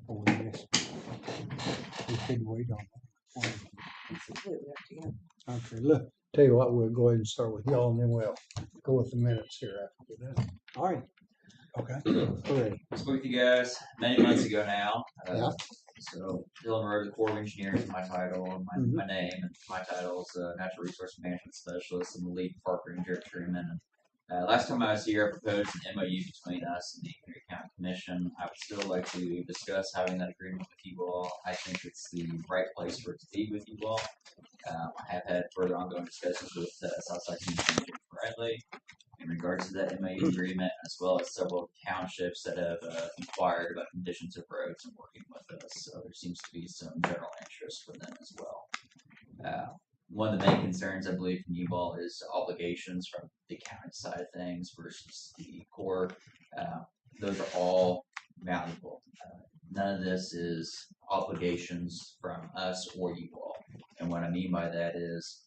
Oh, yes. We could wait on that. It's completely up to you. Okay, look, tell you what, we'll go ahead and start with y'all and then we'll go with the minutes here after we do that. All right. Okay. Okay. Spoke with you guys many months ago now. Yeah. So Dylan Rowe, the Corps of Engineers, is my title, and my name, and my title is Natural Resource Management Specialist. I'm the lead park ranger at Truman. Last time I was here, I proposed an MOU between us and the Henry County Commission. I would still like to discuss having that agreement with you all. I think it's the right place for it to be with you all. I have had further ongoing discussions with Southside Commission Bradley in regards to that MOU agreement, as well as several townships that have inquired about conditions of roads and working with us. So there seems to be some general interest for them as well. One of the main concerns, I believe, from you all is obligations from the county side of things versus the Corps. Those are all malleable. None of this is obligations from us or you all. And what I mean by that is,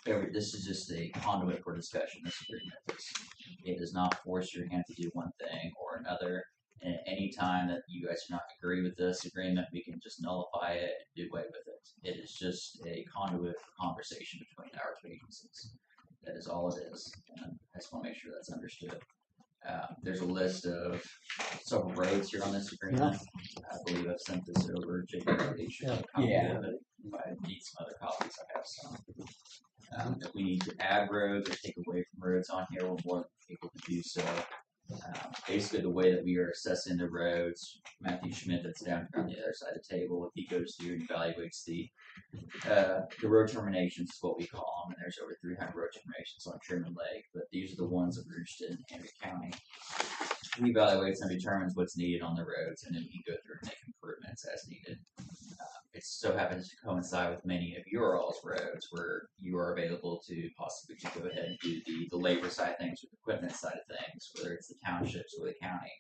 this is just a conduit for discussion. This agreement it does not force your hand to do one thing or another. And any time that you guys do not agree with this agreement, we can just nullify it and do away with it. It is just a conduit for conversation between our two agencies. That is all it is. And I just want to make sure that's understood. There's a list of several roads here on this agreement. I believe I've sent this over. Jake, Yeah. If I need some other copies, I have some. If we need to add roads or take away from roads on here, we're more than able to do so. Basically, the way that we are assessing the roads, Matthew Schmidt, that's down here on the other side of the table, if he goes through and evaluates the road terminations, is what we call them, and there's over 300 road terminations on Truman Lake, but these are the ones that we're interested in Henry County. He evaluates and determines what's needed on the roads, and then we can go through and make improvements as needed. It so happens to coincide with many of your all's roads where you are available to possibly go ahead and do the labor side of things or the equipment side of things, whether it's the townships or the county,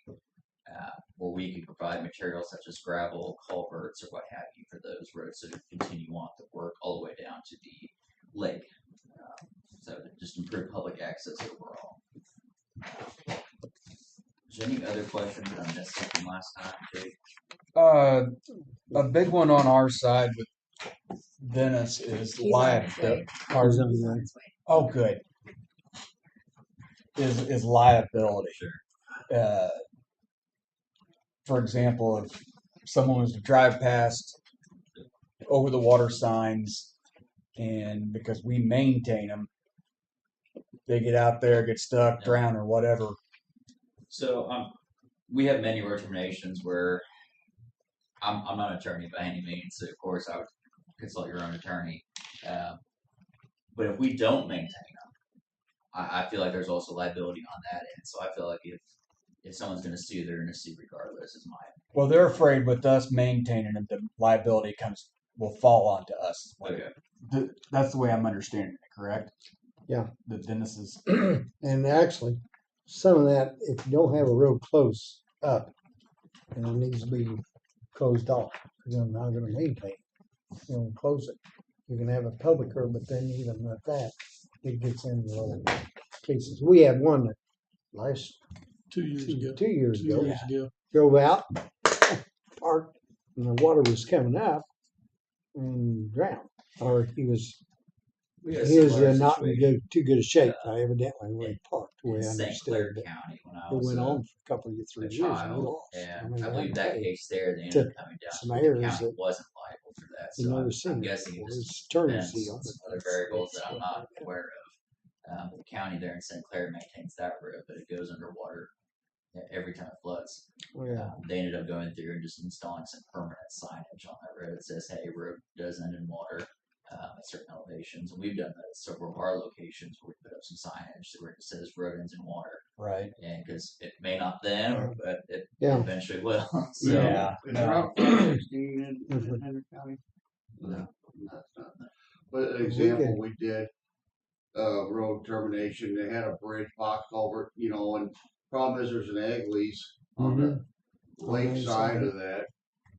where we can provide materials such as gravel, culverts, or what have you for those roads to continue on to work all the way down to the lake. So to just improve public access overall. Is there any other questions that I missed something last time, Jake? A big one on our side with Dennis is He's on his liability. way. He's on his way. Oh, good. Is liability. Sure. For example, if someone was to drive past over the water signs, and because we maintain them, they get out there, get stuck, drown, or whatever. So we have many road terminations where I'm not an attorney by any means, so of course I would consult your own attorney. But if we don't maintain them, I feel like there's also liability on that end. So I feel like if someone's going to sue, they're going to sue regardless. Is my opinion. Well, they're afraid with us maintaining them, the liability will fall onto us. Okay. That's the way I'm understanding it, correct? Yeah. The Dennis is. And actually, some of that, if you don't have a road close up, it needs to be closed off because I'm not going to maintain it. You know, close it. You can have a public road, but then even with that, it gets into little cases. We had one that last 2 years ago. 2 years ago. 2 years ago. Drove out, parked, and the water was coming up and drowned. Or he was not in too good a shape, evidently, when he parked, the way I In St. understood Clair it. County, when I It was went on for a couple of 3 a years and we child, lost. and I I believe that tell you, case there, they ended took up coming down some to the errors county that wasn't liable for that. you So never I'm seen guessing it before. It just was turn depends seal. on some other variables that I'm not aware of. The county there in St. Clair maintains that road, but it goes underwater every time it floods. Yeah. They ended up going through and just installing some permanent signage on that road that says, hey, road does end in water at certain elevations. And we've done that at several of our locations where we put up some signage where it says road ends in water. Right. And because it may not then, but it Yeah. eventually will. So, Yeah. Is Route 516 in Mhm. Henry County? No, that's not. But an example, we did road termination. They had a bridge box culvert, you know, and problem is there's an ag lease on the lake side of that,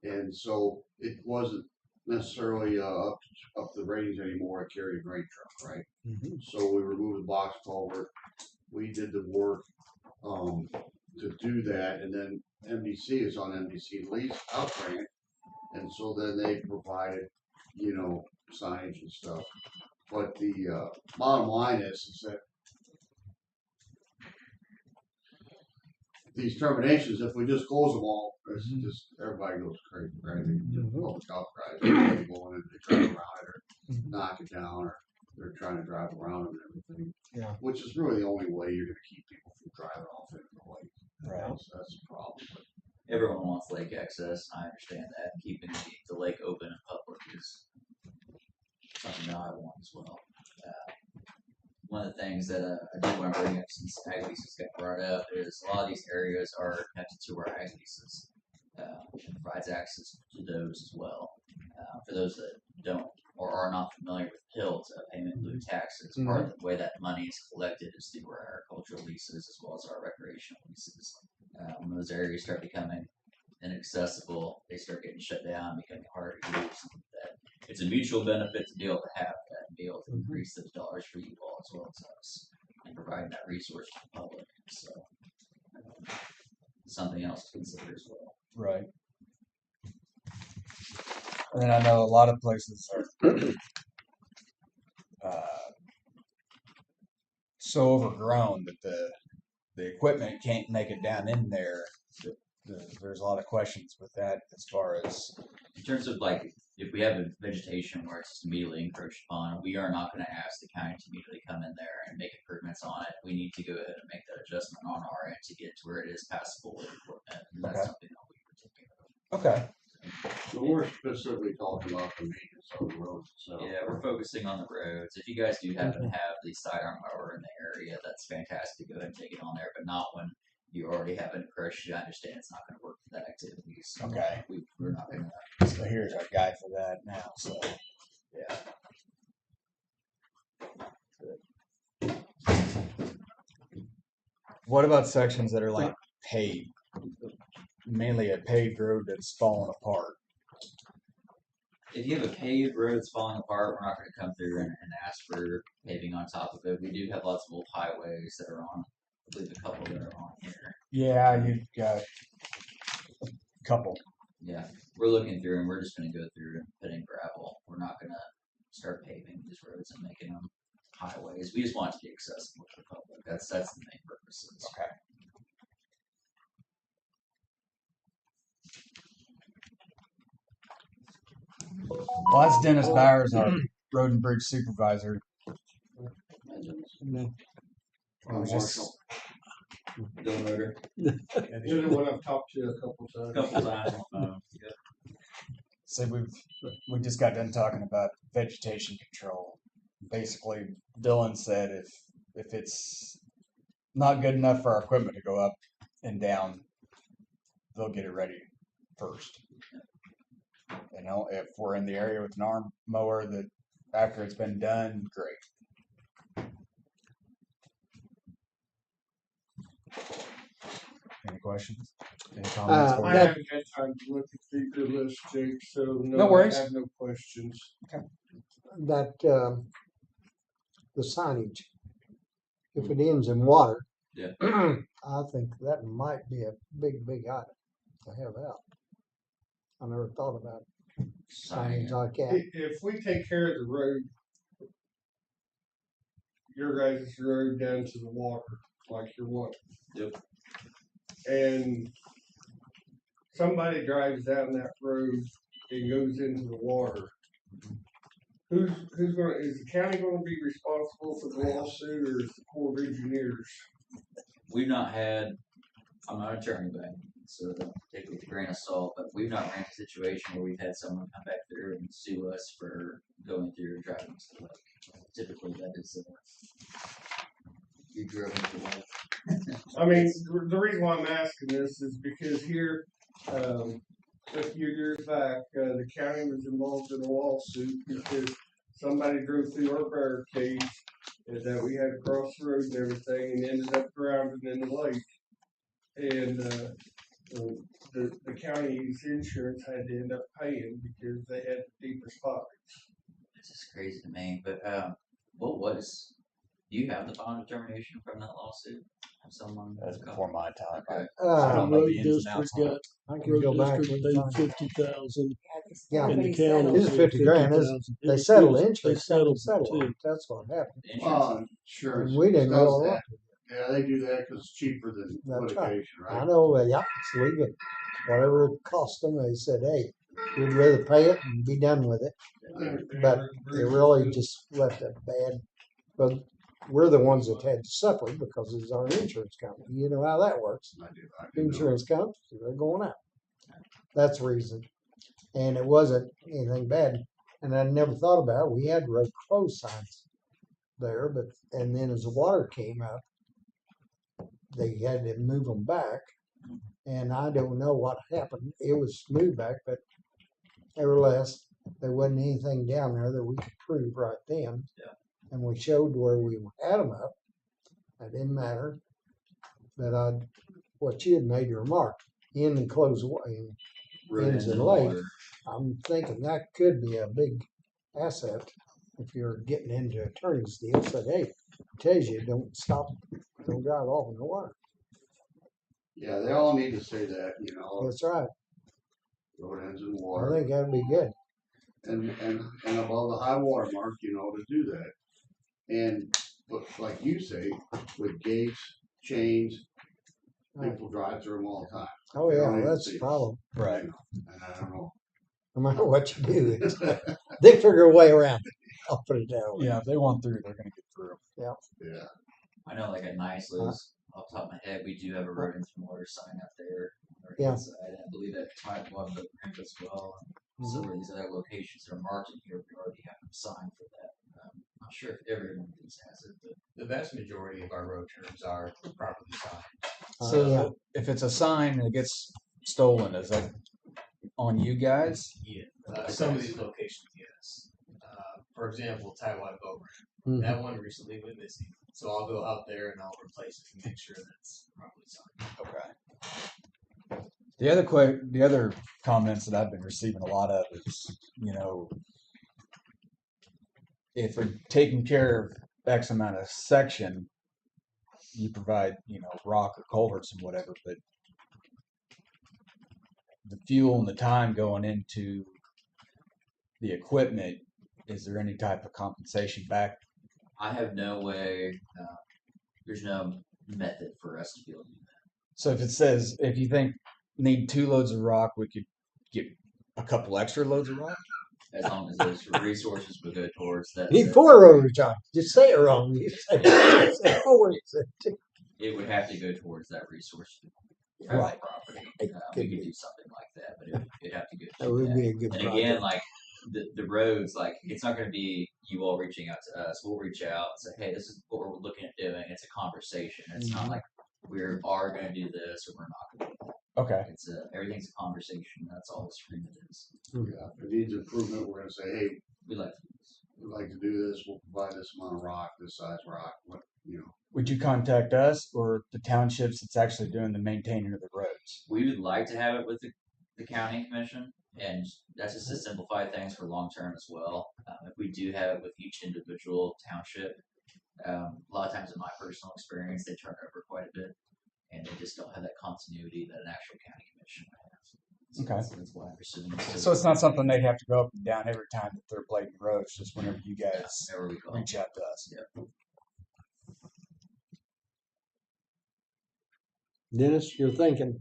and so it wasn't necessarily up the range anymore to carry a grain truck, right? So we removed the box culvert. We did the work. to do that, and then MDC is on MDC lease out grant, and so then they provided, you know, signage and stuff. But the bottom line is that these terminations, if we just close them all, it's just everybody goes crazy, right? The public outcries, everybody going in, they drive around it or knock it down, or they're trying to drive around and everything. Yeah. Which is really the only way you're gonna keep people from driving off into the lake. Right. So that's the problem. Everyone wants lake access. I understand that. Keeping the lake open and public is something that I want as well. One of the things that I did want to bring up since ag leases got brought up is a lot of these areas are connected to our ag leases. It provides access to those as well. For those that don't or are not familiar with PILT, payment in lieu taxes, part of the way that money is collected is through our agricultural leases as well as our recreational leases. When those areas start becoming inaccessible, they start getting shut down, becoming harder to use. That it's a mutual benefit to be able to have that and be able to increase those dollars for you all as well as us and providing that resource to the public. So something else to consider as well. Right. And then I know a lot of places are so overgrown that the equipment can't make it down in there. There's a lot of questions with that as far as In terms of like, if we have a vegetation where it's just immediately encroached upon, we are not going to ask the county to immediately come in there and make improvements on it. We need to go ahead and make that adjustment on our end to get to where it is passable with equipment. And that's Okay. something that we were taking of. okay. So we're specifically talking about the maintenance of the roads itself. Yeah, we're focusing on the roads. If you guys do happen to have the sidearm mower in the area, that's fantastic. Go ahead and take it on there, but not when you already have an approach. I understand it's not going to work for that activity. So Okay. we're not going to. So here's our guy for that now. So Yeah. what about sections that are like paved? Mainly a paved road that's falling apart. If you have a paved road that's falling apart, we're not going to come through and ask for paving on top of it. We do have lots of old highways that are on. I believe a couple that are on here. Yeah, you've got a couple. Yeah, we're looking through and we're just going to go through and put in gravel. We're not going to start paving these roads and making them highways. We just want it to be accessible to the public. That's the main purpose. Okay. Well, that's Dennis Bowers, our road and bridge supervisor. I was just Bill Motor. You're the one I've talked to a couple times. Couple times. so we just got done talking about vegetation control. Basically, Dylan said if it's not good enough for our equipment to go up and down, they'll get it ready first. You know, if we're in the area with an arm mower, that after it's been done, great. Any questions? Any comments? for I you? haven't had time to look at the list, Jake, so No worries. I have no questions. That, the signage, if it ends in water. Yeah. I think that might be a big item to have out. I never thought about signage like that. If we take care of the road, your guys' road down to the water, like you're wanting. Yep. And somebody drives down that road and goes into the water. Who's gonna, is the county gonna be responsible for the lawsuit, or is the Corps of Engineers? We've not had, I'm not an attorney, but so don't take it with a grain of salt, but we've not ran a situation where we've had someone come back through and sue us for going through and driving to the lake. Typically that is, you drove into the lake. I mean, the reason why I'm asking this is because here, a few years back, the county was involved in a lawsuit because somebody drove through our barricades that we had across the road and everything, and ended up drowning in the lake. And the county's insurance had to end up paying because they had the deepest pockets. It's just crazy to me, but do you have the final determination from that lawsuit? someone? That's before my time. Okay. I Uh, don't know Road the ins and district outs on got, it. I can go road back. district and paid find- 50,000 Yeah, and the Somebody county settled. This is paid 50 grand, isn't it? 50,000. They It settled was- the They insurance. settled Settled too. it. That's what happened. The insurance. Sure. And we didn't does know that. what. Yeah, they do that because it's cheaper than That's right. litigation, I right? know, yeah, it's legal. Whatever it cost them, they said, hey, we'd rather pay it and be done with it. But they really just left it bad. But we're the ones that had to suffer because it's our insurance company. You know how that works. I do know. Insurance companies, they're going out. That's the reason. And it wasn't anything bad. And I never thought about it. We had road closed signs there, but, and then as the water came up, they had to move them back. And I don't know what happened. It was moved back, but nevertheless, there wasn't anything down there that we could prove right then. Yeah. And we showed where we had them up. That didn't matter. But what you had made your remark, in and close away, Road ends ends in and the lake. water. I'm thinking that could be a big asset if you're getting into attorney's deal. Said, hey, tells you don't stop, don't drive off in the water. Yeah, they all need to say that, That's right. road ends in I water. think that'd be good. And above the high water mark, to do that. And, but like you say, with gates, chains, Right. people drive through them all the time. Oh They don't yeah, even that's see the it. problem. Right. And I don't know. No matter what you do, they figure a way around it. I'll put it that way. Yeah, if they want through, they're going to get through. Yeah. I know, like at Nicelas, off the top of my head, we do have a road into water sign out there. On Yeah. our side. I believe at Tidewater Boat Ramp as well. And some of these other locations that are marked in here, we already have a sign for that. I'm not sure if every one of these has it, but The vast majority of our road terms are properly signed. So yeah. if it's a sign and it gets stolen, is that on you guys? Yeah, some of these locations, yes. For example, Tidewater Boat Ramp. Mhm. That one recently went missing. So I'll go out there and I'll replace it and make sure that's properly signed. Okay. The other comments that I've been receiving a lot of is, if we're taking care of X amount of section, you provide, rock or culverts and whatever, but the fuel and the time going into the equipment, is there any type of compensation back? I have no way, there's no method for us to be able to do that. So if it says, if you think need 2 loads of rock, we could get a couple extra loads of rock? As long as those resources would go towards that. Need 4 overtime. Just say it wrong. You say 4. It would have to go towards that resource. Right. Property. It We could could be. do something like that, but it'd have to go. That through would that. be a good And project. again, like the roads, like it's not going to be you all reaching out to us. We'll reach out and say, hey, this is what we're looking at doing. It's a conversation. It's not like we are going to do this or we're not going to do that. Okay. It's everything's a conversation. That's all this agreement is. Yeah. If it needs improvement, we're gonna say, hey, We like to do this. we'd like to do this, we'll provide this amount of rock, this size rock, Would you contact us or the townships that's actually doing the maintaining of the roads? We would like to have it with the county commission, and that's just to simplify things for long term as well. If we do have it with each individual township, a lot of times in my personal experience, they turn over quite a bit, and they just don't have that continuity that an actual county commission has. So Okay. that's why I'm assuming. So it's not something they'd have to go up and down every time that they're blading roads, just whenever you guys Whenever we call. reach out to us. Dennis, you're thinking.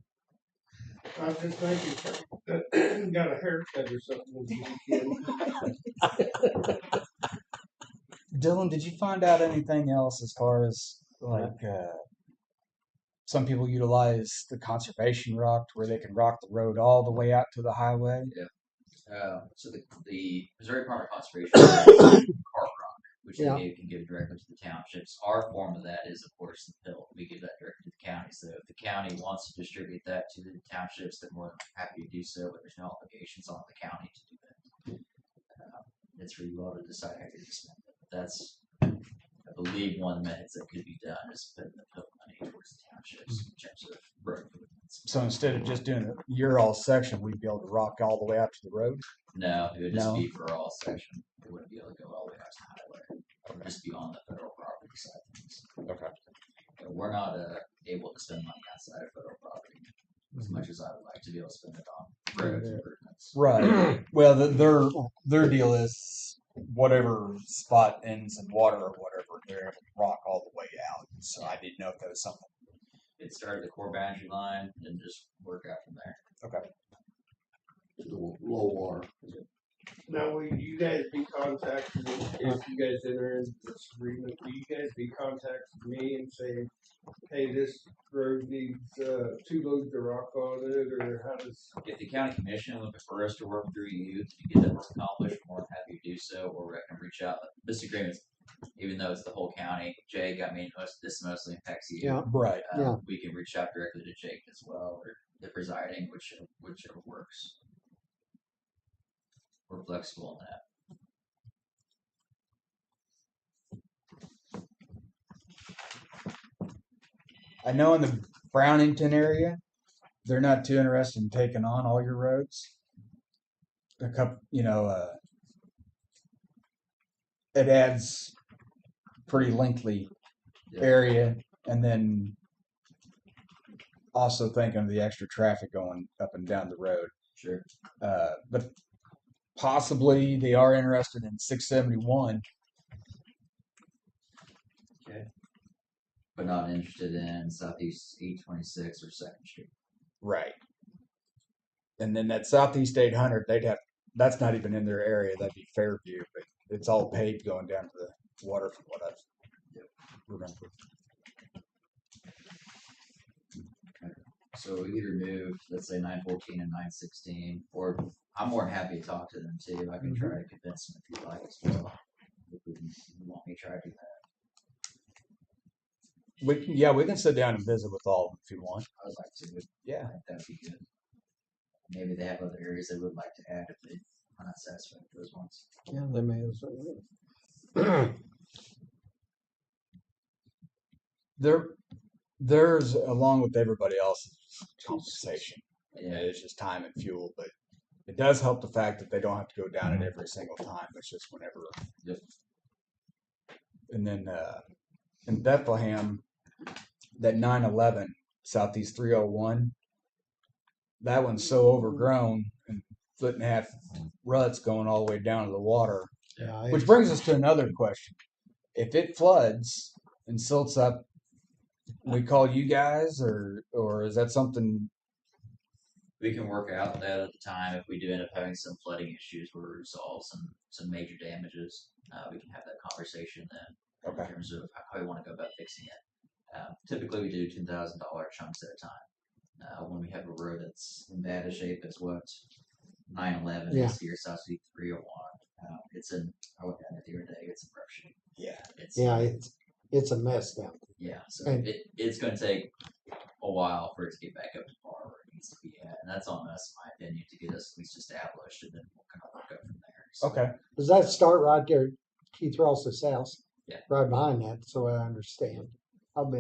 I was just thinking, got a haircut or something with the weekend. Dylan, did you find out anything else as far as some people utilize the conservation rock to where they can rock the road all the way out to the highway? So the Missouri Department of Conservation has carp rock, which Yeah. they can give directly to the townships. Our form of that is, of course, the pill. We give that directly to the county. So if the county wants to distribute that to the townships, they're more than happy to do so, but there's no obligations on the county to do that. It's for you all to decide how you're going to spend it. That's, I believe, one of the methods that could be done is putting the pill money towards the townships in terms of road improvements. So instead of just doing your all section, we'd be able to rock all the way out to the road? No, it would just No. be for all section. It wouldn't be able to go all the way out to the highway. It would just be on the federal property side of things. Okay. We're not spend money outside of federal property as much as I would like to be able to spend it on roads Yeah. improvements. Right. Well, their deal is whatever spot ends in water or whatever, they're able to rock all the way out. So I didn't know if that was something. It started the core boundary line and just work out from there. Okay. Low water. Now, will you guys be contacted if you guys enter into this agreement? Will you guys be contacting me and saying, "Hey, this road needs 2 loads of rock on it," or how does? If the county commission would prefer us to work through you to get that work accomplished, we're more than happy to do so, or I can reach out. This agreement, even though it's the whole county, Jake, I mean, this mostly impacts you. Yeah. Right. Yeah. We can reach out directly to Jake as well, or the presiding, whichever works. We're flexible on that. I know in the Brownington area, they're not too interested in taking on all your roads. A couple, it adds pretty lengthy Yeah. area, and then also thinking of the extra traffic going up and down the road. Sure. But possibly they are interested in 671. But not interested in Southeast 826 or 2nd Street. Right. And then that Southeast 800, that's not even in their area. That'd be Fairview, but it's all paved going down to the water from what I've remembered. So we either move, let's say 914 and 916, or I'm more than happy to talk to them too. I can try to convince them if you like as well. If you want me to try to do that. We can sit down and visit with all of them if you want. I would like to. Yeah. I think that'd be good. Maybe they have other areas they would like to add if they are not satisfied with those ones. Yeah, they may as well. There's along with everybody else's compensation. Yeah. It's just time and fuel, but it does help the fact that they don't have to go down it every single time. It's just whenever. Yep. And then in Bethlehem, that 911 Southeast 301, that one's so overgrown and 1.5 ruts going all the way down to the water. Yeah, Which brings us to another question. If it floods and silts up, we call you guys, or is that something? We can work out that at the time. If we do end up having some flooding issues where we resolve some major damages, we can have that conversation then. Okay. In terms of how we want to go about fixing it. Typically, we do $10,000 chunks at a time. When we have a road that's in bad a shape as what 911 Yeah. is here, South Street 301. It's in. I looked at it the other day. It's in rough shape. Yeah. It's a mess down Yeah, so And- it's going to take a while for it to get back up to par where it needs to be at, and that's on us, in my opinion, to get us at least established, and then we'll kind of work up from there. So, Okay. Does that start right there at Keith Ross's house? Yeah. Right behind that, so I understand. I go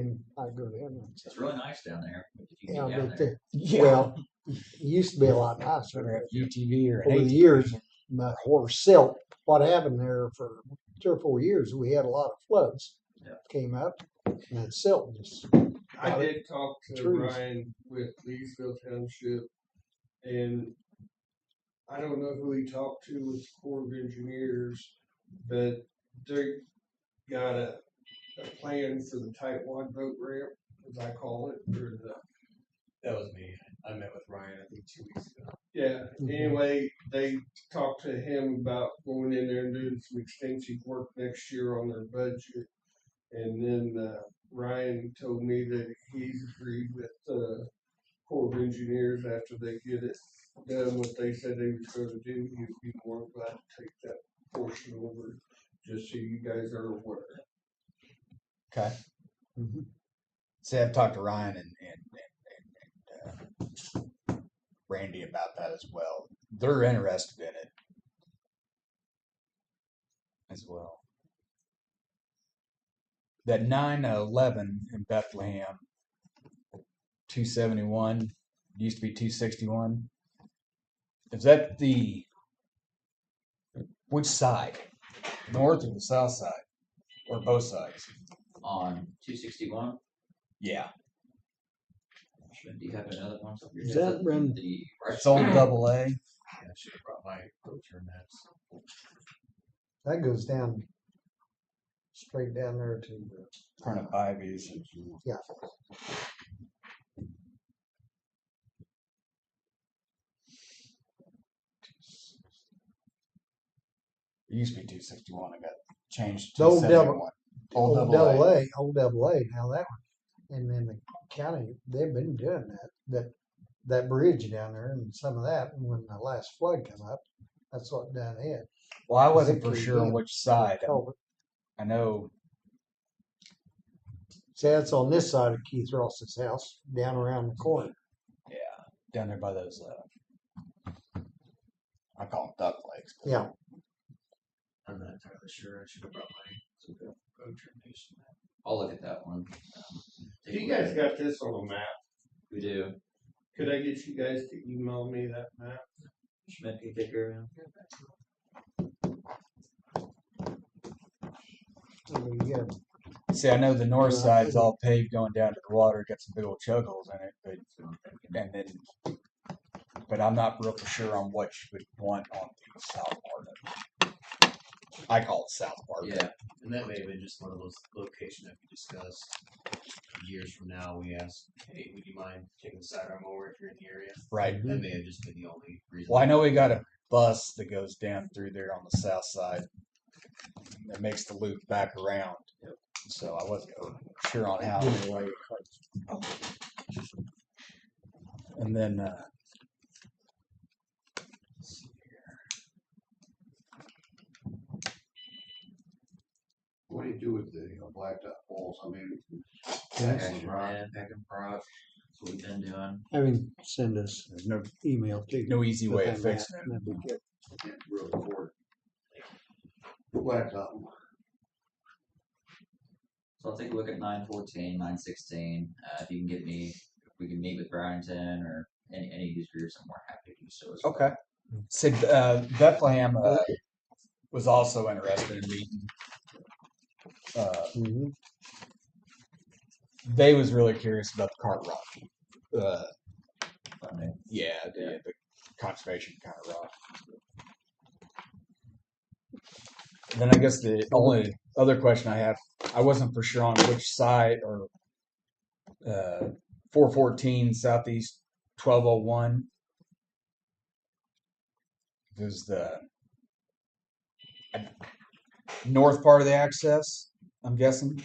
to him. it's really nice down there. If you Yeah, get down but there. well, it used to be a lot nicer. Whether it's UTV or an Over the ATV. years, my horse silt, what happened there for 3 or 4 years, we had a lot of floods. Yeah. Came up and that silt just, I Got it. did talk to Trees. Ryan with Leesville Township, and I don't know who he talked to with the Corps of Engineers, but they got a plan for the Type 1 boat ramp, as I call it, or the That was me. I met with Ryan, I think 2 weeks ago. yeah. Mhm. Anyway, they talked to him about going in there and doing some extensive work next year on their budget. And then Ryan told me that he's agreed with Corps of Engineers after they get it done what they said they was going to do. He'd be more than glad to take that portion over, just so you guys are aware. Okay. Mhm. See, I've talked to Ryan and Randy about that as well. They're interested in it as well. That 911 in Bethlehem, 271, used to be 261. Is that which side? North or the south side? Or both sides? On 261, Yeah. Do you have another one? Off your Is head? that run- the right It's old side? double A. Yeah, I should have brought my rotor maps. That goes down, straight down there to the. Front of Ivy's. Yeah. It used to be 261. I got changed The to old 271. Old double A, old double A, now that one. And then the county, they've been doing that bridge down there and some of that, and when the last flood come up, that's what done it. Well, I wasn't for Particularly sure on then, which side. Culvert. I know. See, that's on this side of Keith Ross's house, down around the corner. Yeah, down there by those. I call them duck lakes. but- Yeah, I'm not entirely sure. I should have brought my road termination map. I'll look at that one. If you guys got this on a map, We do. could I get you guys to email me that map? Schmidt can take care of it. I mean, yeah, See, I know the north Yeah. side's all paved going down to the water, got some big old chug holes in it, but I'm not real for sure on what you would want on the south part of it. I call it south part. Yeah. And that may have been just one of those locations that we discussed. Years from now, we asked, hey, would you mind taking the sidearm over if you're in the area? Right. That may have just been the only reason. Well, I know we got a bus that goes down through there on the south side that makes the loop back around. So I wasn't sure on how. And then, let's see here. What do you do with the blacktop poles? I mean, Packing prod, packing prod. That's what we've been doing. I mean, send us There's no email too. no easy way of with that map, fixing it. that'd be good. can't really afford blacktop. So I'll take a look at 914, 916. If you can get me, if we can meet with Bryanton or any of these groups, I'm more happy to do so as well. Okay. Sid, Bethlehem was also interested in meeting. Mhm. They was really curious about the cart rock. Funding. Yeah, the conservation kind of rock. Then I guess the only other question I have, I wasn't for sure on which side or 414 Southeast 1201 is the north part of the access, I'm guessing.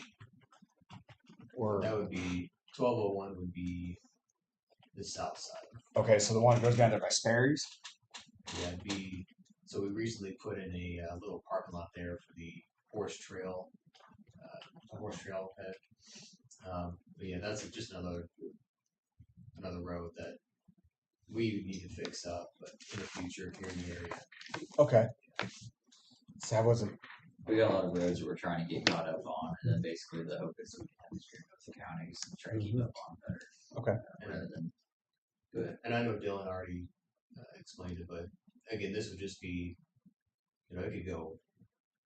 Or That would be 1201 would be the south side. okay, so the one that goes down there by Sperry's. Yeah, it'd be so we recently put in a little parking lot there for the horse trail pit. But yeah, that's just another road that we need to fix up, but in the future here in the area. Okay. So I wasn't. We got a lot of roads that we're trying to get caught up on, and then basically the hope is that we can have these with the counties and try to keep up on better. Okay. Rather than go ahead. And I know Dylan already explained it, but again, this would just be, it could go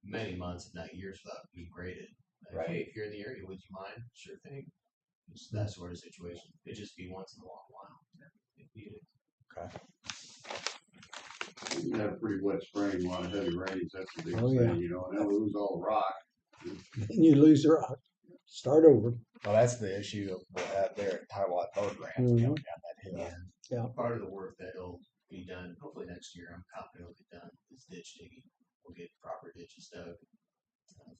many months, if not years, without being graded. Like, Right. hey, if you're in the area, would you mind? Sure thing. Just that sort of situation. It'd just be once in a long while. If needed. You had a pretty wet spring, a lot of heavy rains, that's the biggest Oh, yeah. thing, and then we lose all the rock. And you lose the rock, start over. Well, that's the issue of what we have there at Taiwan Boat Ramp, coming down that hill. Yeah. Part of the work that'll be done, hopefully next year, I'm confident it'll get done, is ditch digging. We'll get proper ditches dug,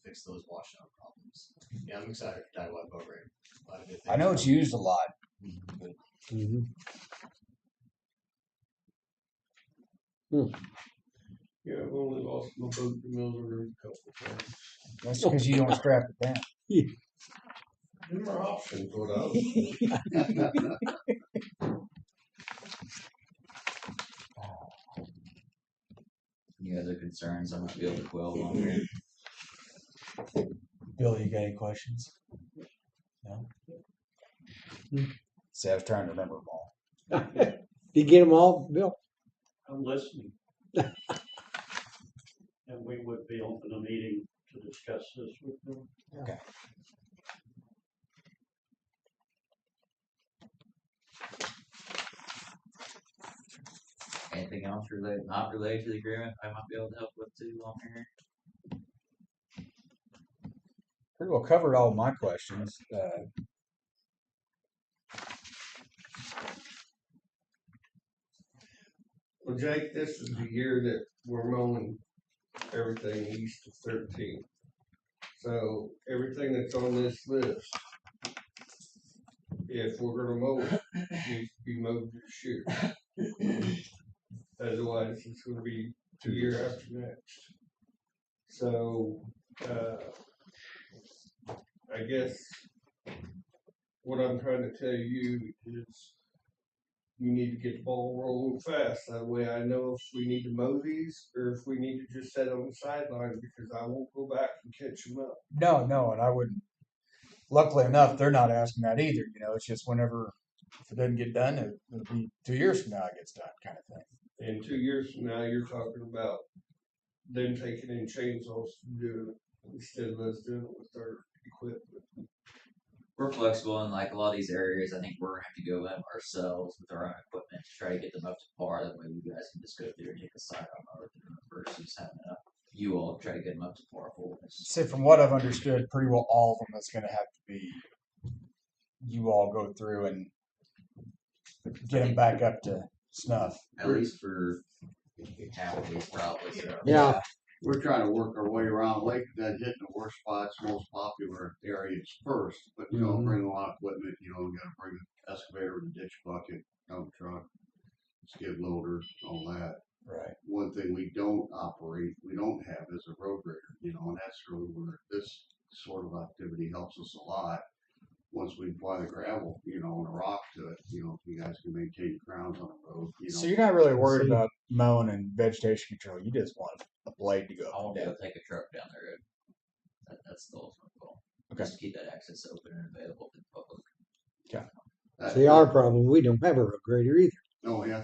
fix those washout problems. Yeah, I'm excited for Taiwan Boat Ramp. A lot of good things. I know it's used a lot. Mhm. Yeah, I've only lost my boat to Miller a couple times. That's because you don't strap it down. Them are options, what I was. Any other concerns I might be able to quell on here? Bill, you got any questions? No. See, I was trying to remember them all. Did you get them all, Bill? I'm listening. And we would be open a meeting to discuss this with them. Anything else not related to the agreement I might be able to help with too on here? Pretty well covered all my questions. Well, Jake, this is the year that we're mowing everything east of 13. So everything that's on this list, if we're gonna mow it, needs to be mowed this year. Otherwise, it's gonna be 2 year after next. So, I guess what I'm trying to tell you is you need to get the ball rolling fast. That way I know if we need to mow these or if we need to just set on the sideline because I won't go back and catch them up. No, and I wouldn't. Luckily enough, they're not asking that either. You know, it's just whenever if it doesn't get done, it'll be 2 years from now it gets done, kind of thing. And 2 years from now, you're talking about them taking in chainsaws and doing it instead of us doing it with our equipment. We're flexible in like a lot of these areas. I think we're gonna have to go in ourselves with our own equipment to try to get them up to par. That way, you guys can just go through and take a side on mower versus having you all try to get them up to par full. See, from what I've understood, pretty well all of them is going to have to be you all go through and get them back up to snuff. At least for half of these, probably. So. Yeah. We're trying to work our way around Lake, then hitting the worst spots, most popular areas first. But you know, bring a lot of equipment. You know, we got to bring an excavator, a ditch bucket, dump truck, skid loader, all that. Right. One thing we don't have is a road grader. You know, and that's really where this sort of activity helps us a lot. Once we apply the gravel, you know, and a rock to it, you know, if you guys can maintain the grounds on the road, you know. So you're not really worried about mowing and vegetation control. You just want a blade to go I up won't and be down. able to take a truck down the road. That's the ultimate goal. Okay. Just to keep that access open and available to the public. See, our problem, we don't have a road grader either. Oh yeah.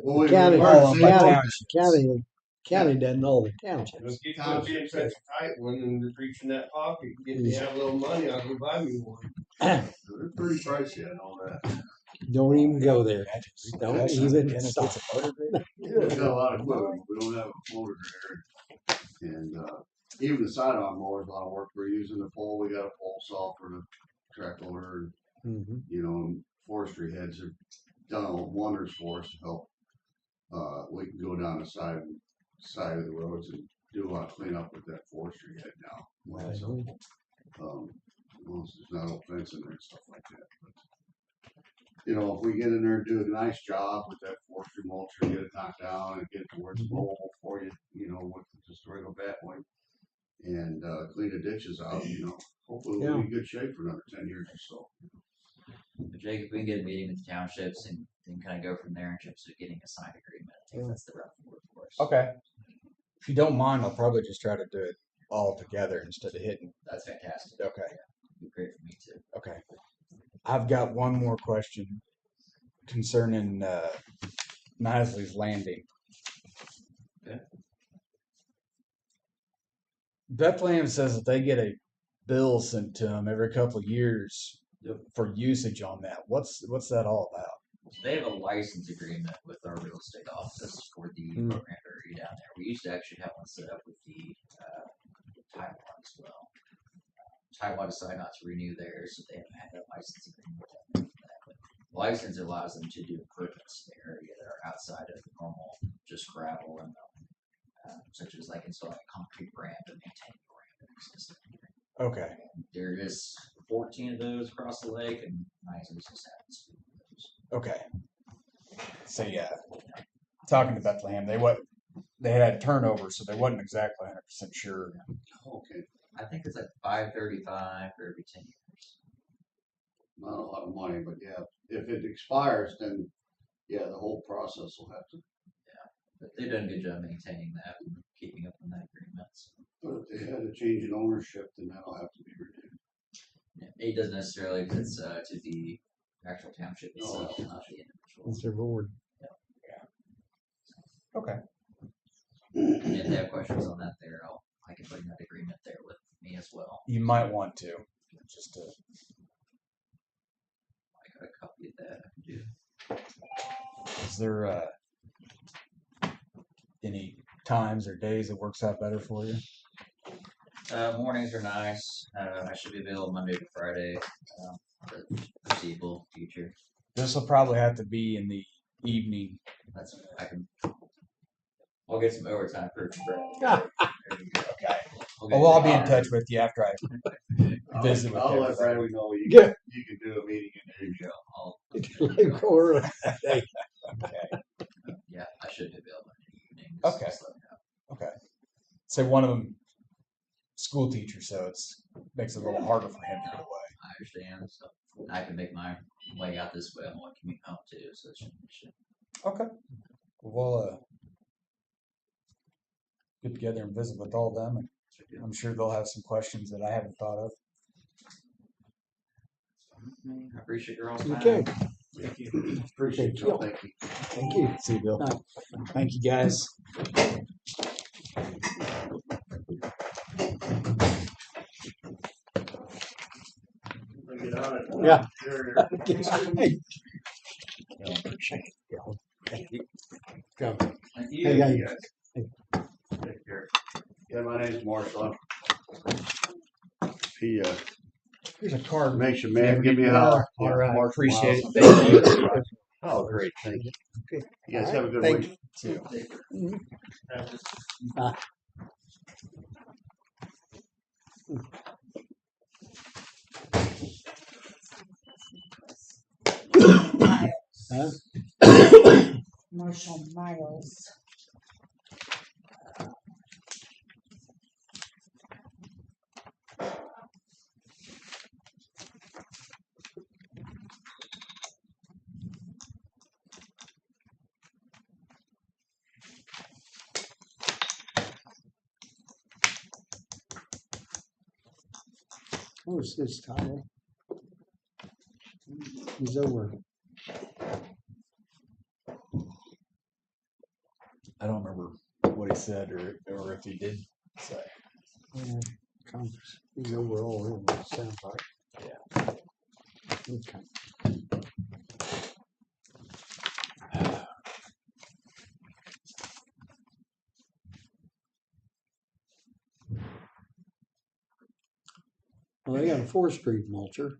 Well, County, all we- of them. county doesn't all the townships. If you could be in such a tight one and you're reaching that pocket, get me out a little money, I'll go buy me one. They're pretty pricey, I know that. Don't even go there. Don't even stop. We've got a lot of equipment, but we don't have a motor grader. And even the sidearm mower is a lot of work. We're using the pole. We got a pole saw for the track loader. And, you know, and forestry heads have done wonders for us to help. We can go down the side of the roads and do a lot of cleanup with that forestry head now. So, well, there's not no fence in there and stuff like that. But, you know, if we get in there and do a nice job with that forestry mulcher, get it knocked down and get it to where it's mowable for you, you know, with just a regular bat wipe and clean the ditches out, you know, hopefully we'll be in good shape for another 10 years or so. But Jake, if we can get a meeting with the townships and kind of go from there in terms of getting a signed agreement, I think that's the route forward for us. Okay. If you don't mind, I'll probably just try to do it all together instead of hitting. That's fantastic. Okay. It'd be great for me too. Okay. I've got one more question concerning Nisley's Landing. Okay. Bethlehem says that they get a bill sent to them every couple of years for usage on that. What's that all about? So they have a license agreement with our real estate office for the program area down there. We used to actually have one set up with the Taiwan as well. Taiwan decided not to renew theirs, so they haven't had that license agreement with them for that. But the license allows them to do improvements in the area that are outside of the normal just gravel and such as like installing a concrete ramp and maintaining the ramp that exists. Okay. There is 14 of those across the lake, and Nisley's just happens to be one of those. Okay. So yeah, talking to Bethlehem, they had turnover, so they wasn't exactly 100% sure. Okay, I think it's like 535 for every 10 years. not a lot of money, but yeah, if it expires, then yeah, the whole process will have to. But they've done a good job maintaining that and keeping up on that agreement. So, But if they had a change in ownership, then that'll have to be renewed. yeah, it doesn't necessarily, because it's to the actual township No, itself, it's not the individual. It's their board. Okay. And if they have questions on that, I can bring that agreement there with me as well. You might want to just to. I got a copy of that. I can do. Is there any times or days that works out better for you? Mornings are nice. I should be available Monday to Friday. The foreseeable future. This will probably have to be in the evening. I'll get some overtime for Okay. Well, I'll be in touch with you after I visit with I'll let everybody. Bradley know you Yeah. you can do a meeting in there. I'll, Go early. Hey, yeah, I should be available in the evening. Okay. Just let me know. Okay. Say one of them school teacher, so it's makes it a little harder for him to get away. I understand. So I can make my way out this way. I'm going to commute home too, so it shouldn't be an issue. Okay. We'll get together and visit with all of them, and I'm sure they'll have some questions that I haven't thought of. I appreciate your all's time. Okay, Thank you. Appreciate you. Thank you. thank you. See you, Bill. Bye. Thank you, guys. Get on it. Yeah. Sure. Hey. Come. Thank you. Hey, guys. You guys. Take care. Yeah, my name's Marshall. He Here's a card. makes you mad. Give me a holler. All right. Marshall Appreciate it. Miles. Thank you. Oh, great. Thank you. Okay. You guys have a good Thank week. you. Huh? Marshall Miles. What was his title? He's over. I don't remember what he said or if he did say. Congress. He's over all in, it sounds like. Yeah. Okay. Well, they got a forestry mulcher.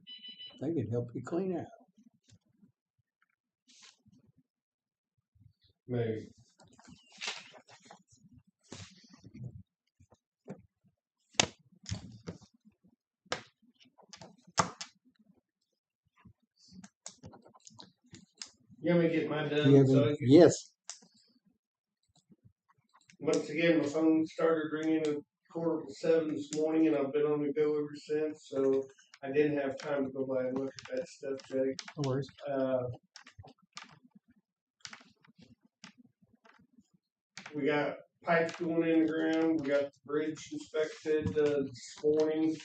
They can help you clean out. Maybe. You want me to get mine Do you done? have So any? Yes. once again, my phone started ringing at 6:45 this morning, and I've been on the go ever since. So I didn't have time to go by and look at that stuff, Jake. No worries. We got pipes going in the ground. We got the bridge inspected this morning.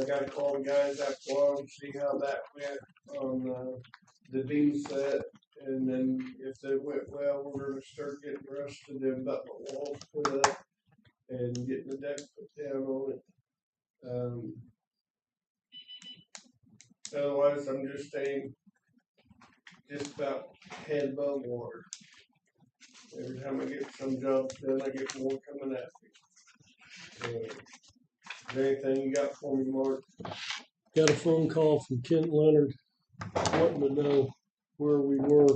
Got to call the guys after a while and see how that went on the beam set. And then if they went well, we're going to start getting the rest of them about the walls put up and getting the deck put down on it. Otherwise, I'm just staying just about head above water. Every time I get some jobs done, I get more coming at me. Is there anything you got for me, Mark? Got a phone call from Kent Leonard wanting to know where we were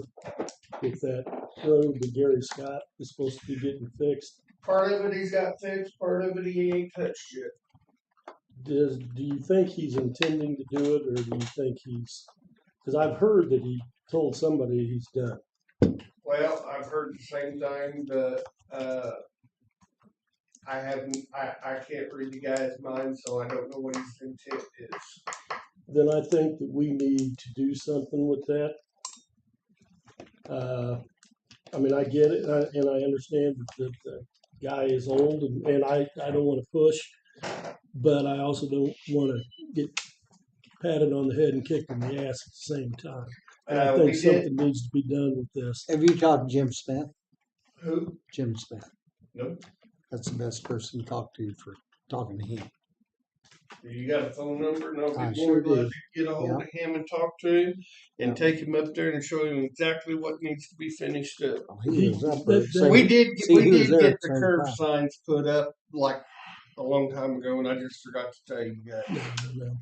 with that road that Gary Scott is supposed to be getting fixed. Part of it he's got fixed, part of it he ain't touched yet. Do you think he's intending to do it, or do you think because I've heard that he told somebody he's done. Well, I've heard the same thing, but I can't read the guy's mind, so I don't know what his intent is. Then I think that we need to do something with that. I mean, I get it, and I understand that the guy is old, and I don't want to push, but I also don't want to get patted on the head and kicked in the ass at the same time. And I think something needs to be done with this. Have you talked to Jim Smith? Who? Jim Smith. Nope. That's the best person to talk to for talking to him. You got a phone number, and I'll I be more sure glad do. to get a hold Yeah. of him and talk to him and Yeah. take him up there and show him exactly what needs to be finished up. He was up there. They- saying- We did See, we he was did there get at the the same curb time. signs put up like a long time ago, and I just forgot to tell you guys. No.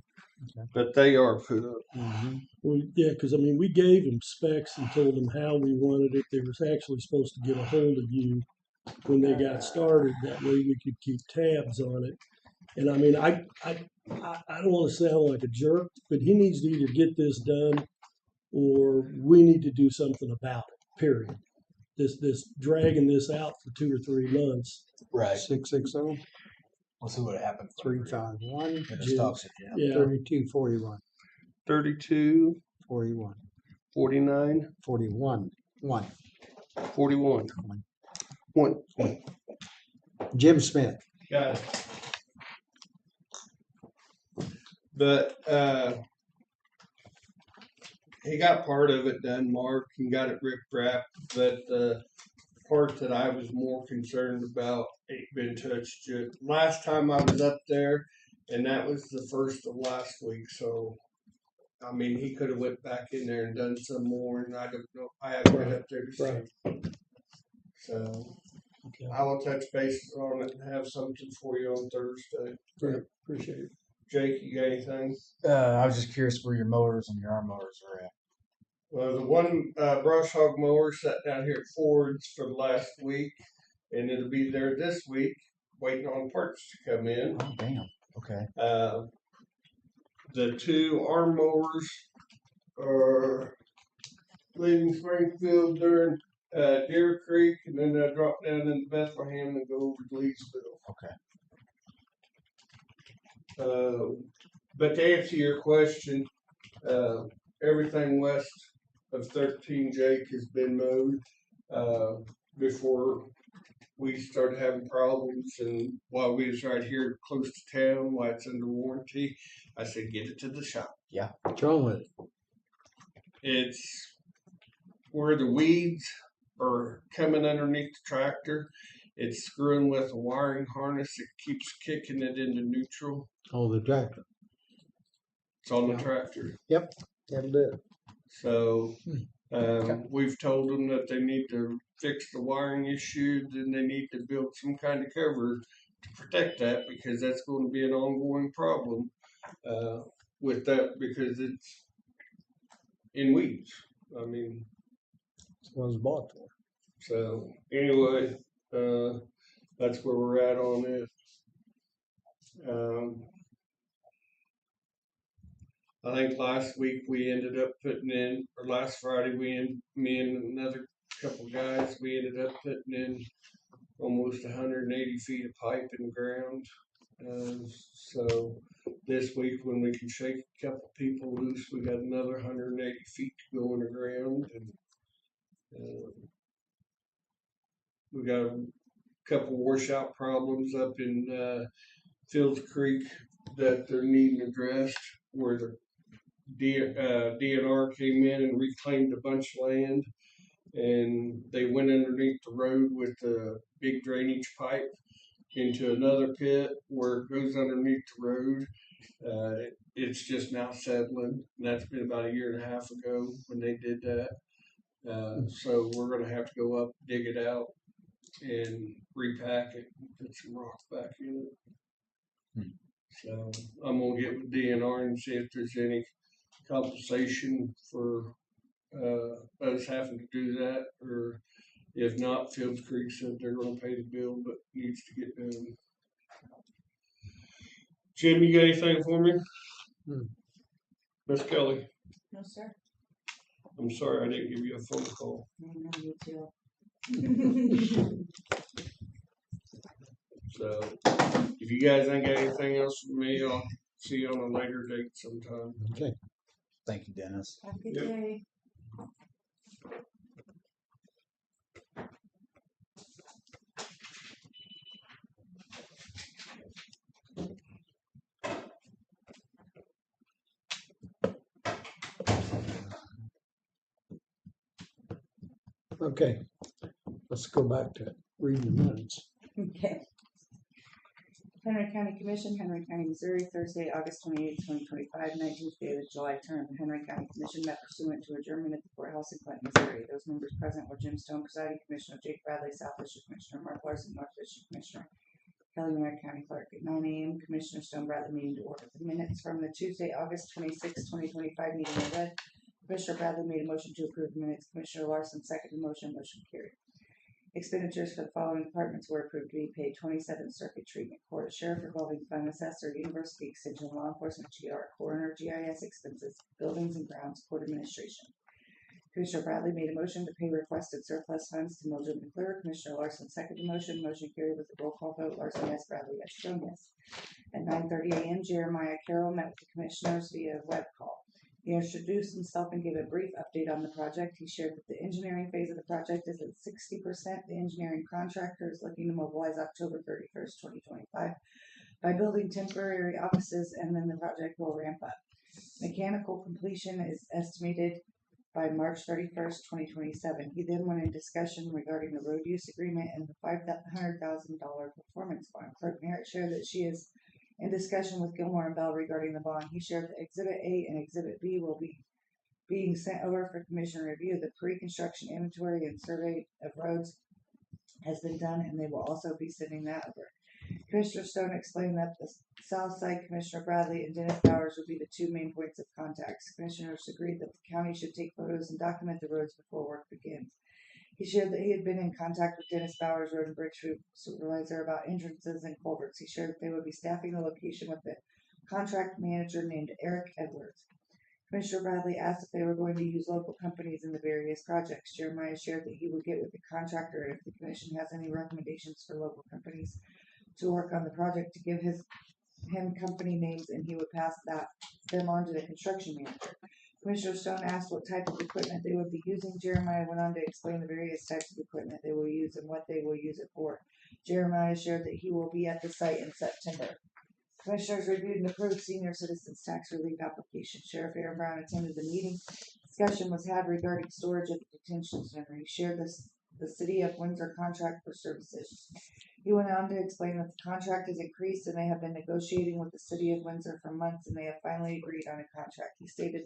But they are put up. Mhm. Well, yeah, because I mean, we gave them specs and told them how we wanted it. They was actually supposed to get a hold of you when they got started. That way, we could keep tabs on it. And I mean, I don't want to sound like a jerk, but he needs to either get this done, or we need to do something about it. Period. This dragging this out for 2 or 3 months. Right. 660 We'll see what happens. 351 It just stops at you. Yeah. 3241 32, 41 49, 41 1 41. 1. One. Jim Smith. Got it. But he got part of it done, Mark, and got it rip-wrapped. But the part that I was more concerned about ain't been touched yet. Last time I was up there, and that was the first of last week. So, I mean, he could have went back in there and done some more, and I don't know. I haven't been up there to see. So, Okay. I will touch bases on it and have something for you on Thursday. Great. Appreciate it. Jake, you got anything? I was just curious where your motors and your arm motors are at. Well, the one brush hog mower sat down here at Ford's for the last week, and it'll be there this week, waiting on parts to come in. Oh, damn. Okay. The 2 arm mowers are leaving Springfield during Deer Creek, and then they'll drop down into Bethlehem and go over to Leesville. Okay. But to answer your question, everything west of 13 Jake has been mowed before we started having problems. And while we was right here close to town, while it's under warranty, I said, get it to the shop. What's wrong with it? It's where the weeds are coming underneath the tractor. It's screwing with a wiring harness. It keeps kicking it into neutral. Oh, the tractor. It's on the Yeah. tractor. That'll do it. So we've told them that they need to fix the wiring issue. Then they need to build some kind of cover to protect that, because that's going to be an ongoing problem with that, because it's in weeds. I mean, That's what it was bought for. so anyway, that's where we're at on it. I think last week we ended up putting in, or last Friday, me and another couple guys, we ended up putting in almost 180 feet of pipe in the ground. So this week, when we can shake a couple people loose, we got another 180 feet to go in the ground, and we got a couple washout problems up in Fields Creek that they're needing addressed, where the DNR came in and reclaimed a bunch of land, and they went underneath the road with a big drainage pipe into another pit where it goes underneath the road. It's just now settling, and that's been about 1.5 years ago when they did that. So we're going to have to go up, dig it out, and repack it, and put some rocks back in it. So I'm gonna get with DNR and see if there's any compensation for us having to do that, or if not, Fields Creek said they're gonna pay the bill, but needs to get done. Jim, you got anything for me? Miss Kelly, No, sir. I'm sorry I didn't give you a phone call. I know you too. So if you guys ain't got anything else for me, I'll see you on a later date sometime. Okay. Thank you, Dennis. Have a good Yep. day. Okay. Let's go back to reading the minutes. Okay. Henry County Commission, Henry County, Missouri, Thursday, August 28, 2025, 19th day of the July term. The Henry County Commission met pursuant to adjournment at the courthouse in Clinton, Missouri. Those members present were Jim Stone presiding, Commissioner Jake Bradley, South District Commissioner Mark Larson, North District Commissioner Kelly Miller, County Clerk. At 9 a.m., Commissioner Stone Bradley meeting to order. The minutes from the Tuesday, August 26, 2025 meeting are read. Commissioner Bradley made a motion to approve the minutes. Commissioner Larson seconded the motion. Motion carried. Expenditures for the following departments were approved to be paid: 27th Circuit Treatment Court, Sheriff Revolving Fund, Assessor, University Extension, Law Enforcement, GR, Coroner, GIS expenses, Buildings and Grounds, Court Administration. Commissioner Bradley made a motion to pay requested surplus funds to Mildred McClure. Commissioner Larson seconded the motion. Motion carried with a roll call vote. Larson, yes. Bradley, yes. Stone, yes. At 9:30 a.m., Jeremiah Carroll met with the commissioners via web call. He introduced himself and gave a brief update on the project. He shared that the engineering phase of the project is at 60%. The engineering contractor is looking to mobilize October 31st, 2025 by building temporary offices, and then the project will ramp up. Mechanical completion is estimated by March 31st, 2027. He then went in discussion regarding the road use agreement and the $500,000 performance bond. Clerk Merritt shared that she is in discussion with Gilmore and Bell regarding the bond. He shared that Exhibit A and Exhibit B will be being sent over for commission review. The pre-construction inventory and survey of roads has been done, and they will also be sending that over. Commissioner Stone explained that the South Side Commissioner Bradley and Dennis Bowers would be the two main points of contact. Commissioners agreed that the county should take photos and document the roads before work begins. He shared that he had been in contact with Dennis Bowers, Road and Bridge Supervisor, about entrances and culverts. He shared that they would be staffing the location with a contract manager named Eric Edwards. Commissioner Bradley asked if they were going to use local companies in the various projects. Jeremiah shared that he would get with the contractor, and if the commission has any recommendations for local companies to work on the project, to give him company names, and he would pass them on to the construction manager. Commissioner Stone asked what type of equipment they would be using. Jeremiah went on to explain the various types of equipment they will use and what they will use it for. Jeremiah shared that he will be at the site in September. Commissioners reviewed and approved senior citizens tax relief application. Sheriff Aaron Brown attended the meeting. Discussion was had regarding storage at the detention center. He shared the City of Windsor contract for services. He went on to explain that the contract has increased and they have been negotiating with the City of Windsor for months, and they have finally agreed on a contract. He stated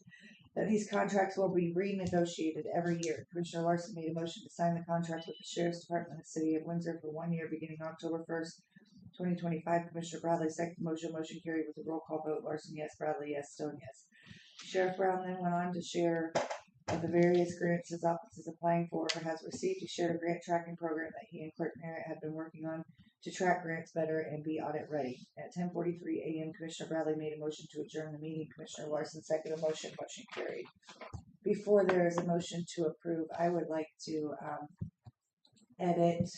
that these contracts will be renegotiated every year. Commissioner Larson made a motion to sign the contract with the Sheriff's Department of the City of Windsor for 1 year beginning October 1st, 2025. Commissioner Bradley seconded the motion. Motion carried with a roll call vote. Larson, yes. Bradley, yes. Stone, yes. Sheriff Brown then went on to share of the various grants his office is applying for or has received. He shared a grant tracking program that he and Clerk Merritt had been working on to track grants better and be audit ready. At 10:43 a.m., Commissioner Bradley made a motion to adjourn the meeting. Commissioner Larson seconded the motion. Motion carried. Before there is a motion to approve, I would like to edit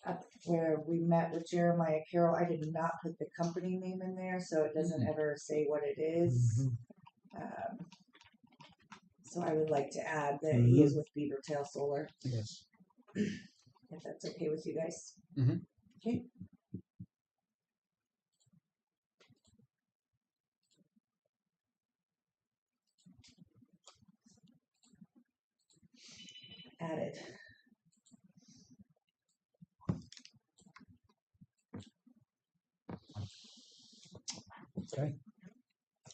up where we met with Jeremiah Carroll. I did not put the company name in there, so it doesn't ever say what it is. So I would like to add that he is with Beaver Tail Solar. Yes. If that's okay with you guys. Mhm. Okay. Added. Okay.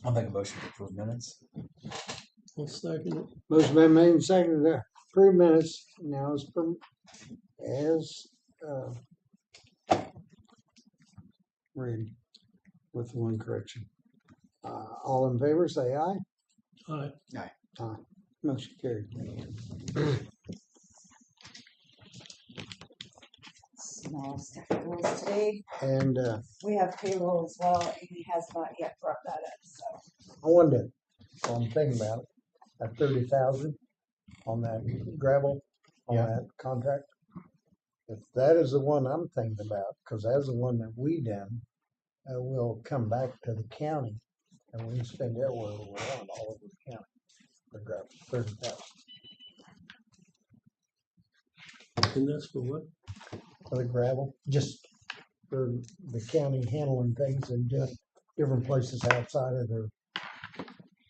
I'll make a motion to approve minutes. I'll second it. Motion been made and seconded to approve minutes. Now read with one correction. All in favor, say aye. Aye. Aye. Motion carried. Small staff rules today. And We have payroll as well. Amy has not yet brought that up, so. I wanted to, while I'm thinking about it, that 30,000 on that gravel, on that contract. If that is the one I'm thinking about, because that's the one that we done, we'll come back to the county and we can spend that where we want all over the county for gravel, 30,000. And that's for what? For the gravel, just for the county handling things and different places outside of their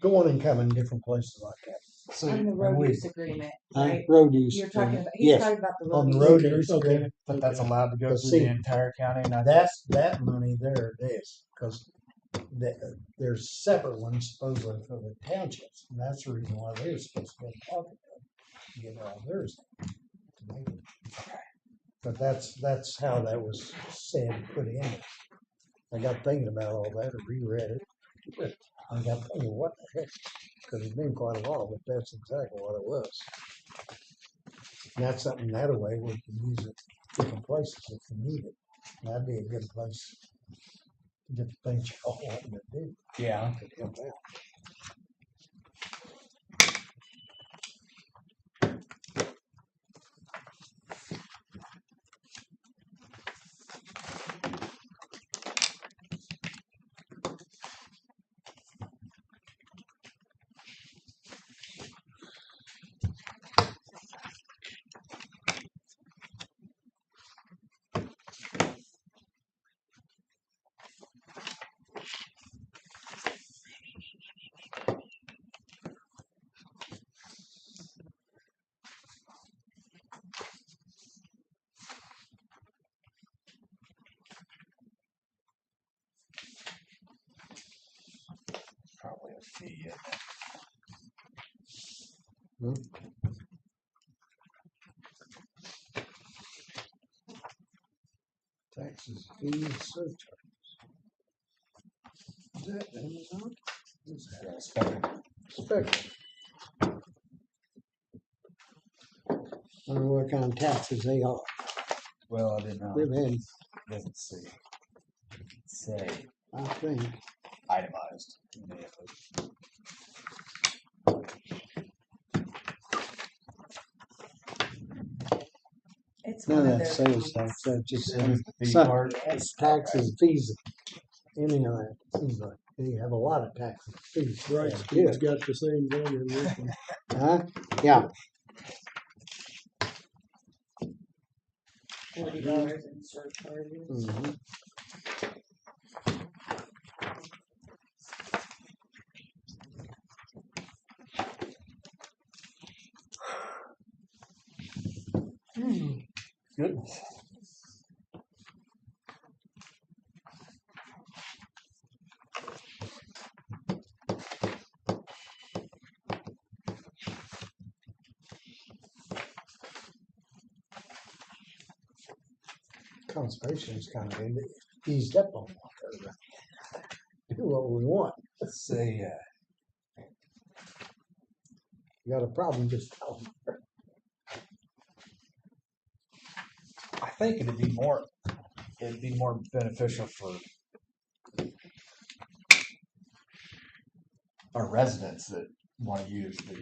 going and coming different places like that. So On the and road we- use agreement, huh? right? Road use. You're talking agreement. about, he's Yes, talking about the on road the use. road Okay, use okay. agreement. but that's allowed to go But through see, the entire county, and That money there it is, because there's separate ones supposedly for the townships, and that's the reason why they're supposed to go to pocket to get all theirs. To make it. But that's how that was said, put in it. I got thinking about all that, I reread it. I got thinking, what the heck? Because it's been quite a while, but that's exactly what it was. And that's something that way we can use it different places if we need it. That'd be a good place to get the things you all want to do. yeah. To help out. Probably a fee. Taxes, fees, surcharges. Is that Amazon? What's that? Spectrum. I don't know what kind of taxes they are. Well, I didn't know. We've had, Doesn't see. Say I think, itemized. It's none one of of that their sales fees. tax, that's just The fee some part. taxes, fees, any of that. Seems like they have a lot of taxes, fees. Bright That's Street's good. got the same thing in this one. Huh? Yeah. $40 in surcharges. Mhm. Goodness. Conservation's kind of eased up on water. Do what we want. Let's say, You got a problem, just tell them. I think it'd be more beneficial for our residents that want to use the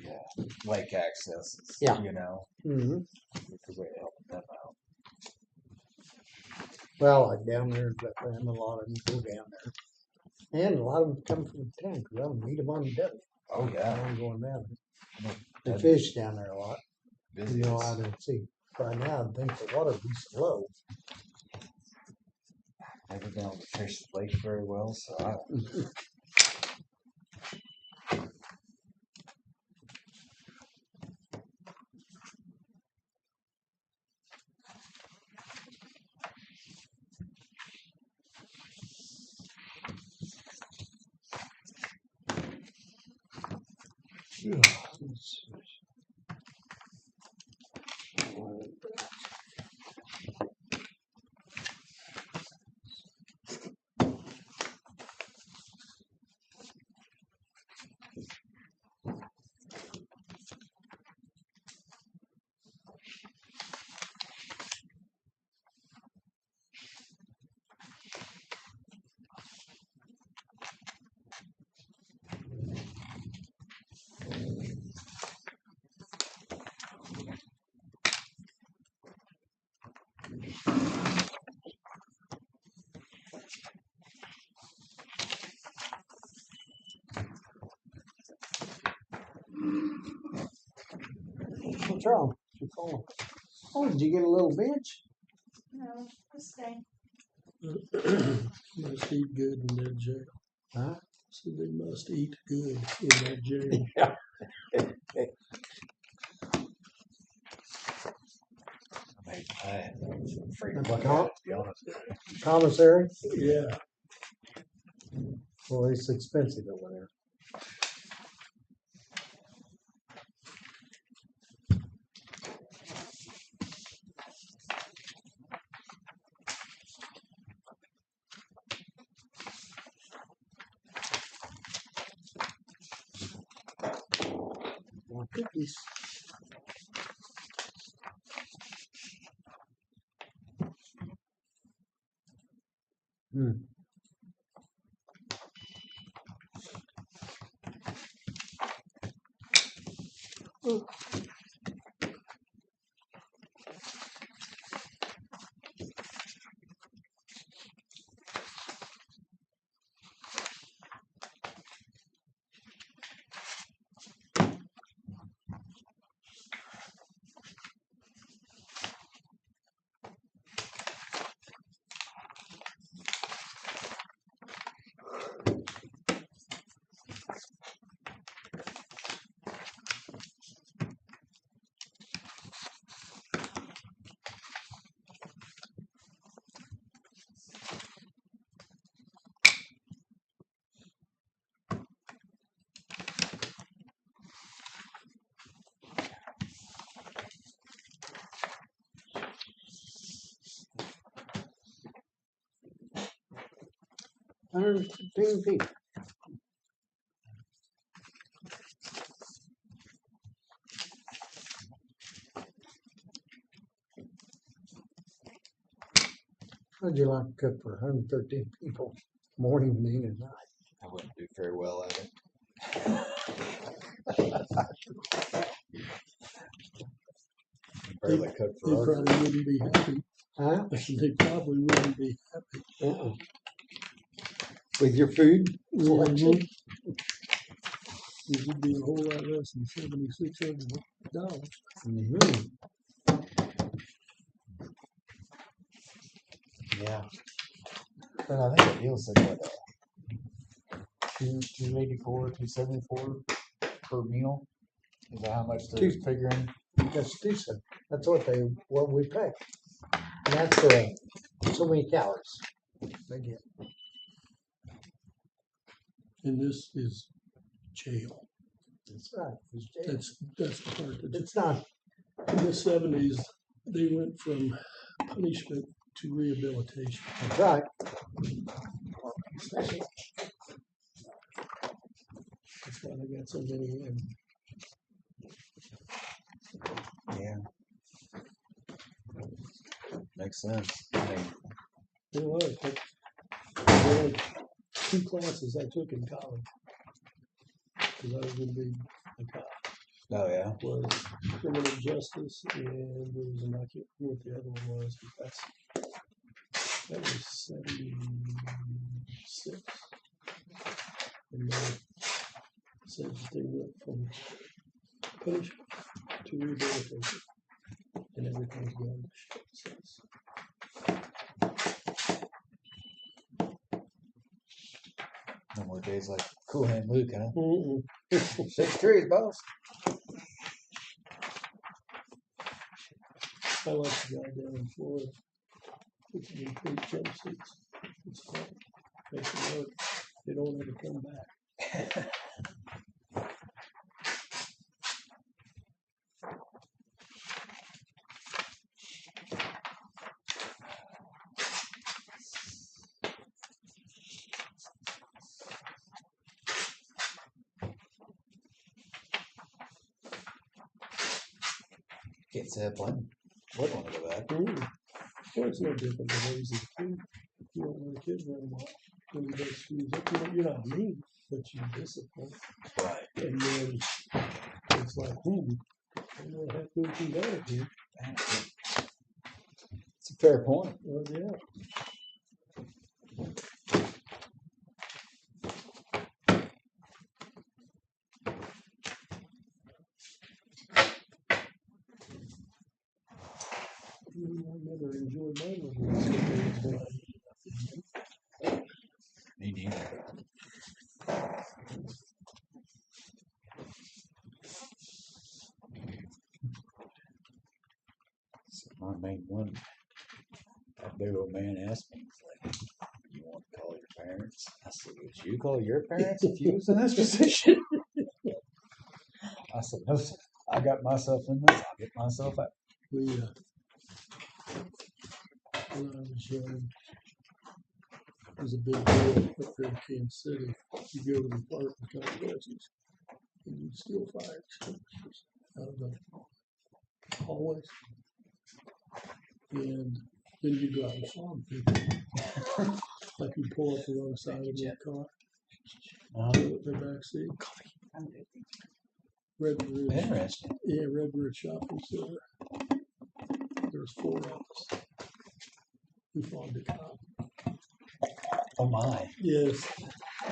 lake accesses. Yeah. You know, Mm-hmm. it's a way of helping them out. Well, like down there, and a lot of them go down there. And a lot of them come from the town, because I meet them on the W. Oh yeah. I'm going down there. They That'd fish down there a lot. Busy You know, as- I don't see. Right now, I think the water will be slow. Never been able to fish the lake very well, so I don't. What's wrong? You calling? Oh, did you get a little bench? No, just stay. My Steve Good in that jail. Huh? So they must eat good in that jail. I'm afraid of What, looking at it, to be honest. Commissary, Yeah. well, it's expensive over there. More cookies. Hmm. Hundred and 15 feet. How'd you like to cook for 113 people, morning, noon, and night? I wouldn't do very well at it. Barely cook They for our probably wouldn't be happy. Huh? They probably wouldn't be happy. Uh-uh. With your food selection? It would be a whole lot less than $7,600. Mhm. Yeah. But I think the deal said what, 284, 274 per meal. Is that how much they're figuring? That's decent. That's what we pay. And that's so many calories they get. And this is jail. That's right. It's jail. That's the part that's It's not. in the 70s. They went from punishment to rehabilitation. That's right. That's why they got so many in. Yeah. Makes sense. I mean, You know what? There were 2 classes I took in college because I was going to be a cop. oh yeah. Was criminal justice, and there was I can't remember what the other one was, but that was 76. And they said that they went from punishment to rehabilitation, and everything's gone to shit since. No more days like Cool Hand Luke, huh? Mm-mm. 6 trees, boss. I like the guy down in Florida. Puts them in pink jumpsuits. It's fun. Makes them work. They don't ever come back. Can't say I blame. Wouldn't want to go back. Well, it's no different than raising a kid. You don't let a kid run wild when he does screws up. You're not mean, but you discipline. Right. And then it's like, I don't know how good you got it, dude. It's a fair point. Well, yeah. I never enjoyed my living. Me neither. So my main one, that big old man asked me, he's like, you want to call your parents? I said, would you call your parents if you was in this position? I said, no, sir. I got myself in this, I'll get myself out. We, when I was young, it was a big deal up there in Kansas City. You go to the park and complexes, and you'd steal fire extinguishers out of the hallways. And then you go out and farm people. Like you pull up the wrong side of their car, their back seat. Red Ridge. Interesting. Yeah, Red Ridge Shopping Center. There's 4 of us. We farmed a cop. Oh my. Yes.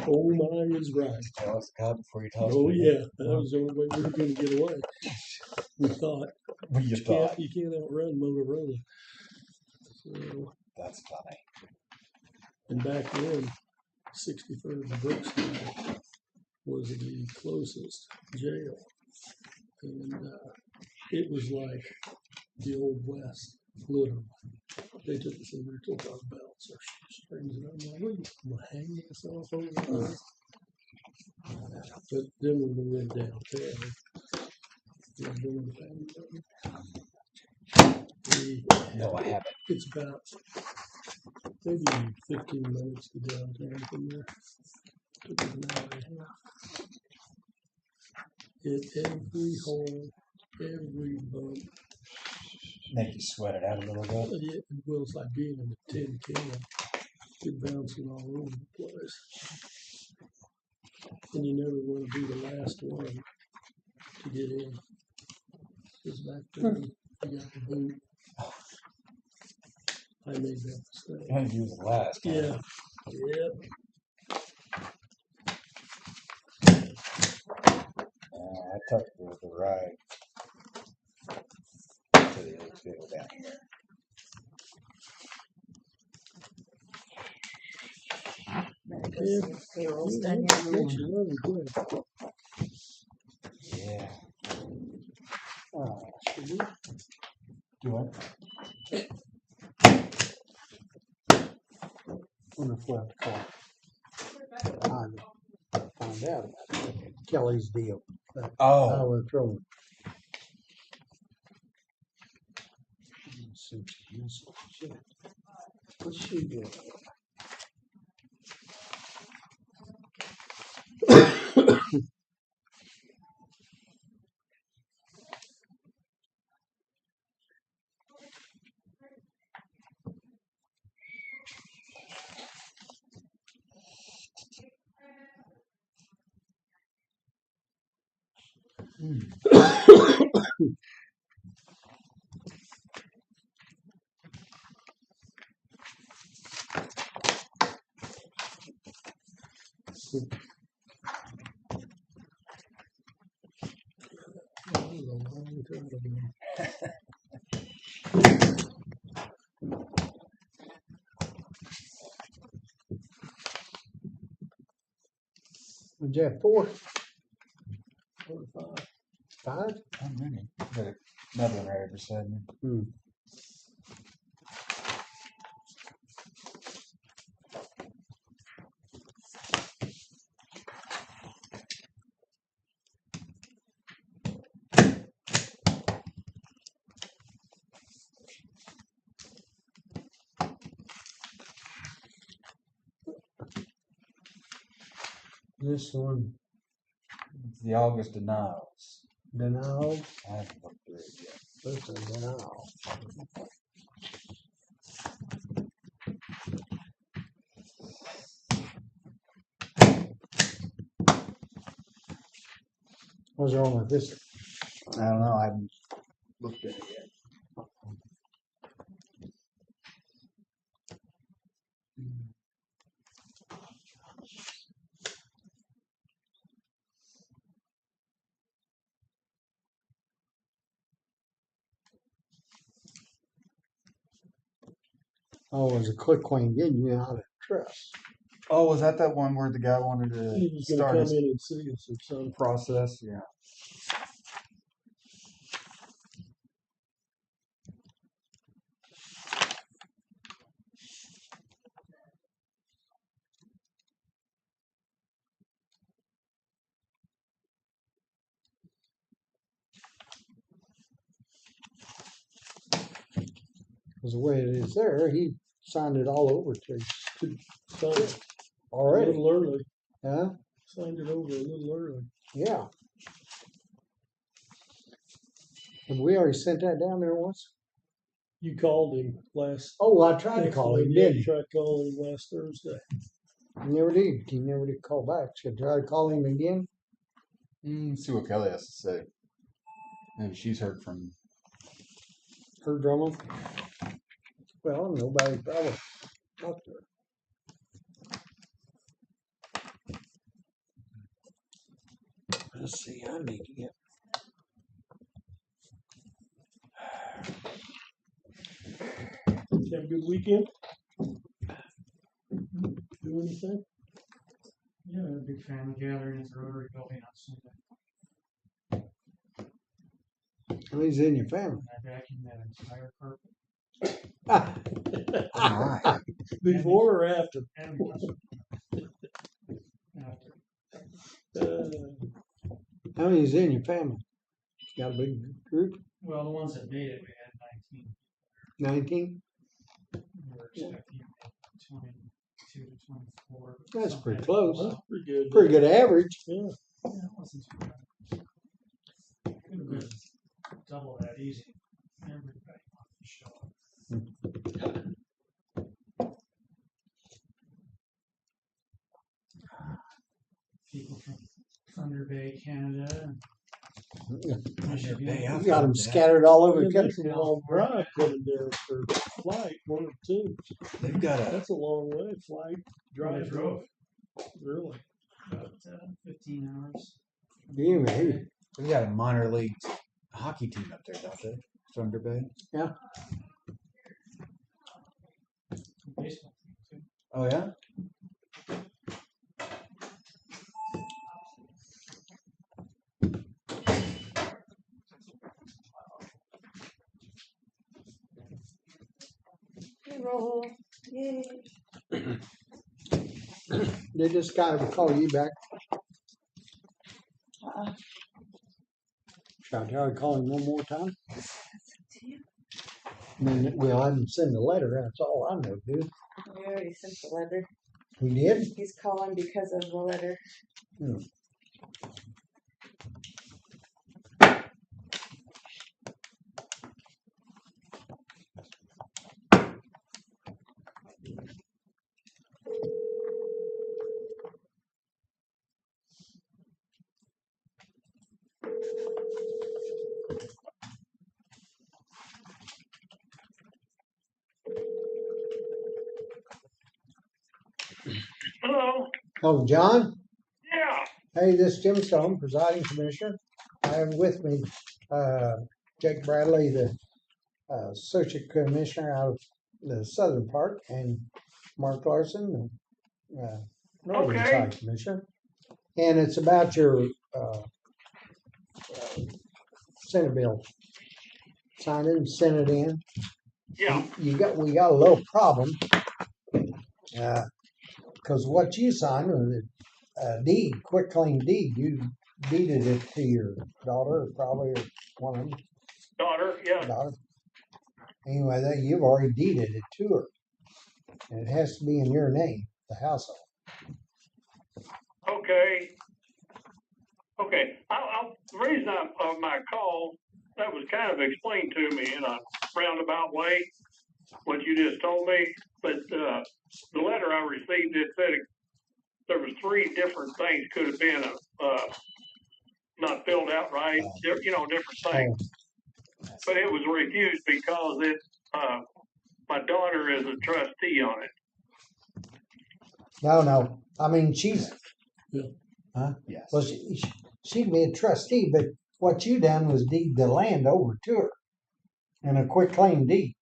Oh my is right. Tell us the cop before you talk. Oh yeah, that was the only way we were going to get away. We thought. What you thought? You can't outrun Motorola. So, That's funny. and back then, 63rd and Brookstein was the closest jail, and it was like the old West, literally. They took us in there, took our belts, our strings, and I'm like, "What, you gonna hang yourself over there?" But then when we went downtown, we were doing the No, I haven't. It's about maybe 15 minutes to downtown from there. Took us an hour and a half. Hit every hole, every bump. Make you sweat it out a little bit. Yeah, well, it's like being in a tin can. You're bouncing all over the place. And you never want to be the last one to get in. Because back then, you got the boot. I made that mistake. I think you was the last. Yeah. Yep. I took the ride to the other field down here. Yeah. Payroll's Yeah, done it yet? makes you really good. Yeah. Should we? Do I? Wonder if we'll have to call. Find out about Kelly's deal. Oh. How we're throwing. What's she doing? Would you have 4? 5? How many? Got another one right beside me. This one, It's the August denials. denial. I haven't looked through it yet. This is denial. What's wrong with this? I don't know. I haven't looked at it yet. Oh, it was a quick coin getting you out of trust. Oh, was that one where the guy wanted to He was gonna start come his in and see us or something. process? Yeah. Because the way it is there, he signed it all over to you Signed it a already. little early. Huh? Signed it over a little early. Yeah. Have we already sent that down there once? You called him last. Oh, I tried to call him, Yeah, didn't you tried calling him last Thursday. he? Never did. He never did call back. Should I try to call him again? See what Kelly has to say. Maybe she's heard from. Heard from him? Well, nobody probably talked to her. Let's see, I need to get. Did you have a good weekend? Do anything? Yeah, a big family gathering at the Rotary Building on Sunday. He's in your family. I vacuumed that entire carpet. Alright. Before or after? And after. How many's in your family? Got a big group? Well, the ones that made it, we had 19? We were expecting 22 to 24. That's Something pretty like close. that. Well, pretty good. Pretty good average. Yeah. Yeah, it wasn't too bad. Could have been double that easy. Everybody wanted to show up. People from Thunder Bay, Canada, and Michigan. You got them scattered all over the Yeah, that's country. a long drive coming there for flight, 1 or 2. They've got a. That's a long way, flight, Drive drive. drove Really? about 15 hours. You maybe. They've got a minor league hockey team up there, don't they? Thunder Bay. Baseball team, too. Oh yeah. Roll. Yay. Did this guy ever call you back? Shall I try to call him one more time? And then we'll have him send a letter. That's all I know, dude. We already sent the letter. We did? He's calling because of the letter. Hello. Oh, John? Yeah. Hey, this is Jim Stone, presiding commissioner. I have with me Jake Bradley, the associate commissioner out of the southern part, and Mark Larson, the northern Okay. side commissioner. And it's about your Senate bill. Sign it and send it in. Yeah. We got a little problem. Because what you signed was a deed, quick claim deed. You deeded it to your daughter, or probably one of them. Daughter. Yeah. Daughter. Anyway, you've already deeded it to her. And it has to be in your name, the household. Okay. Okay. The reason my call, that was kind of explained to me in a roundabout way, what you just told me. But the letter I received, it said there was 3 different things could have been not filled out right, different things. But it was refused because my daughter is a trustee on it. No. I mean, she's, Yes. well, she'd be a trustee, but what you done was deed the land over to her in a quick claim deed.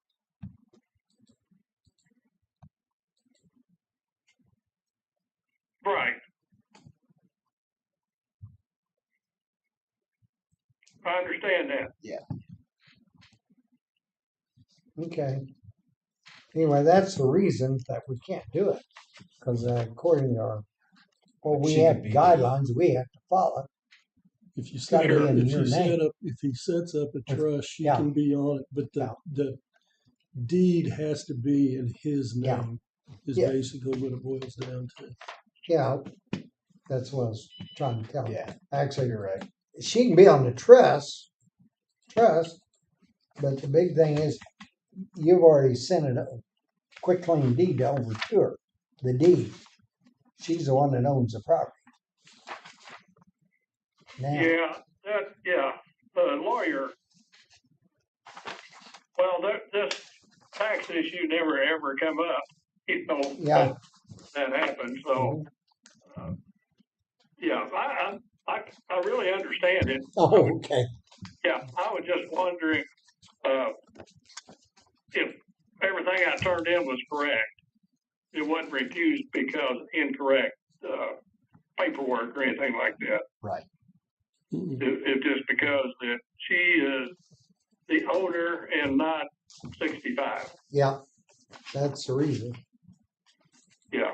I understand that. Okay. Anyway, that's the reason that we can't do it, because according to our, well, we She have could be- guidelines we have to follow. If you gotta set be up, in if your you set name. up, if he sets up a trust, she Yeah. can be on it, but Yeah. the deed has to be in his Yeah. name. Is Yeah. basically what it boils down to. Yeah, that's what I was trying to tell you. Yeah, Actually, you're right. she can be on the trust, but the big thing is you've already sent a quick claim deed over to her. The deed. She's the one that owns the property. Now, The lawyer. Well, this tax issue never ever come up, yeah. that happened, so, yeah, I really understand it. Oh, okay. Yeah, I was just wondering, if everything I turned in was correct. It wasn't refused because incorrect, paperwork or anything like that. Right. Mm-mm. It's just because that she is the owner and not 65. Yeah, that's the reason. Yeah.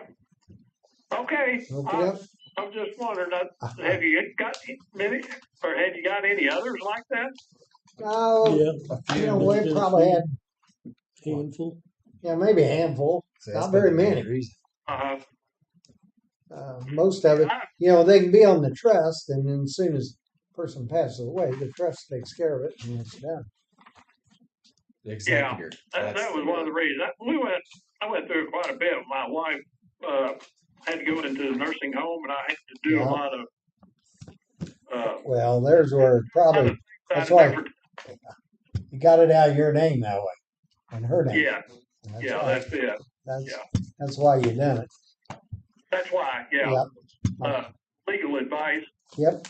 Okay. Okay. I'm just wondering, have you got many, or have you got any others like that? Oh, Yeah, you know, there's we been a probably few. had, Handful. yeah, maybe a handful. So that's Not been very the main many. reason. Uh-huh. Most of it, you know, they can be on the trust, and then as soon as the person passes away, the trust takes care of it, and it's done. The executor. That that's was one of the reasons. I went through quite a bit. My wife had to go into the nursing home, and I had to do Yeah. a lot of. Well, there's where probably that's why you got it out of your name that way, and her name. Yeah, That's yeah, why, that's it. that's why you done it. That's why. Yeah. Yep. Legal advice. Yep.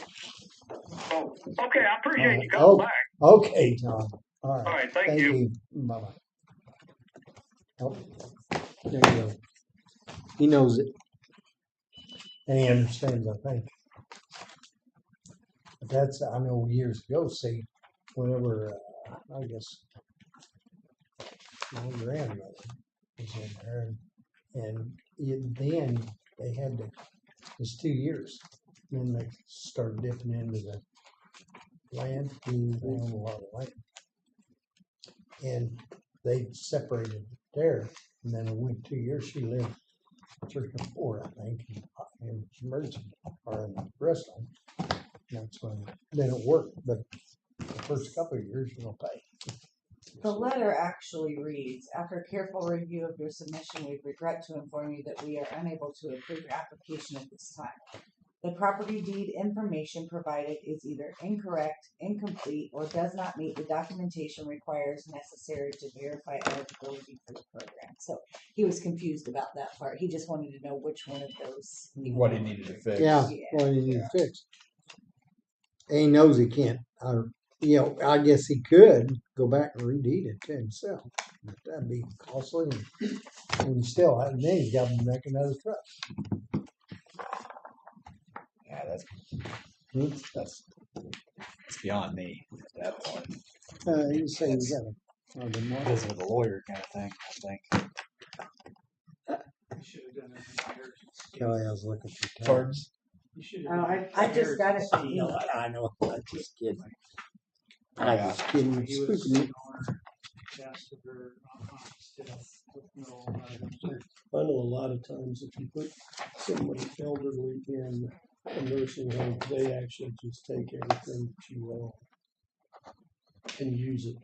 Oh, okay. I appreciate you Oh, coming back. okay, Tom. All All right. right. Thank you. Bye bye. Oh, there you go. He knows it, and he understands, I think. But that's, I know years ago, see, whenever, I guess, my grandmother was in there, and then they had to, it was 2 years. Then they started dipping into the land, and they own a lot of land. And they separated there, and then it went 2 years. She lived 3 or 4, I think, in emergency, or in the rest of them. That's when, then it worked, but the first couple of years, you don't pay. The letter actually reads, after careful review of your submission, we regret to inform you that we are unable to approve your application at this time. The property deed information provided is either incorrect, incomplete, or does not meet the documentation requires necessary to verify eligibility for the program. So he was confused about that part. He just wanted to know which one of those. What he needed to fix. Yeah, well, you need to fix. And he knows he can't, you know, I guess he could go back and redeed it to himself. But that'd be costly, and still, and then he's got to make another trust. Yeah, that's beyond me at that point. You say you got a, Visit with a lawyer kind of thing, I think. You should have done it in emergency. Kelly, I was looking for time. Charges. You should Oh, have I just got it from You know you. what, I know, I'm just kidding. I'm just kidding, He was spooking you. asked her still with no. I know a lot of times if you put somebody elderly in a nursing home, they actually just take everything that you own and use it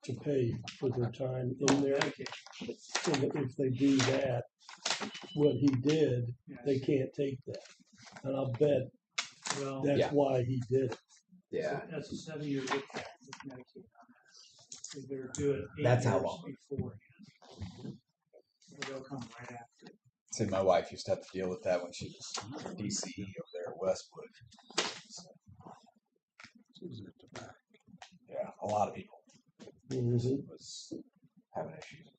to pay for their time in there. And if they do that, what he did, they can't take that. And I'll bet Well, that's Yeah. why he did it. Yeah. that's a 7-year look back with Medicaid on that. If they're doing 8 That's how years long. beforehand. So they'll come right after. See, my wife used to have to deal with that when she was DCE over there at Westwood. So, yeah, a lot of people Mhm. was having issues.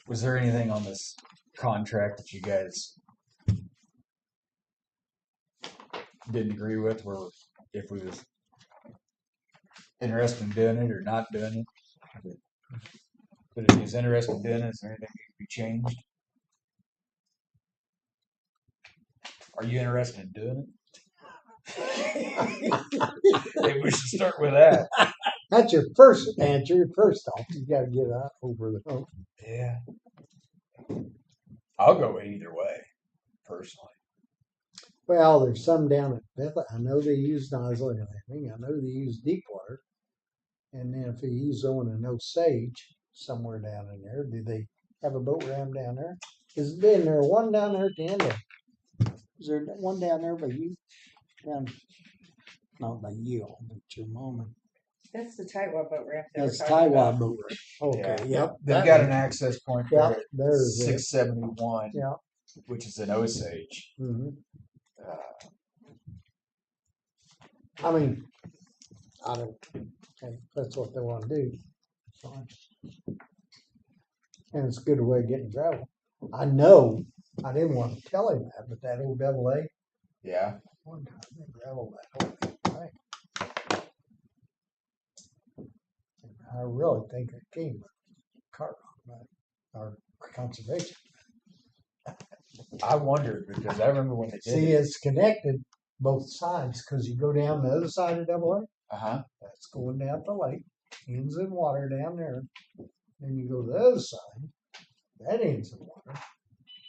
Was there anything on this contract that you guys didn't agree with, where if we was interested in doing it or not doing it? But if he was interested in doing it, is there anything that could be changed? Are you interested in doing it? Maybe we should start with that. That's your first answer. First off, you got to get out over the hump. Yeah. I'll go either way, personally. Well, there's some down at Bethel. I know they use nozzle and everything. I know they use deep water. And then if they use on an Osage somewhere down in there, do they have a boat ramp down there? Is there one down there at the end of? Is there one down there by you? Down, not by you, but your mom. That's the Tightwad boat ramp. That's Taiwan boat ramp. Okay, yep. They've got an access point there Yeah, at there's it. 671, Yeah. which is an Osage. Mm-hmm. I mean, I don't think that's what they want to do. Fine. And it's a good way of getting gravel. I know I didn't want to tell him that, but that old AA, Yeah. one time they gravel that whole thing. I really think it came from Carter, our conservation. I wondered because I remember when they did See, it. it's connected both sides because you go down the other side of AA. Uh-huh. That's going down the lake, ends in water down there. Then you go to the other side, that ends in water.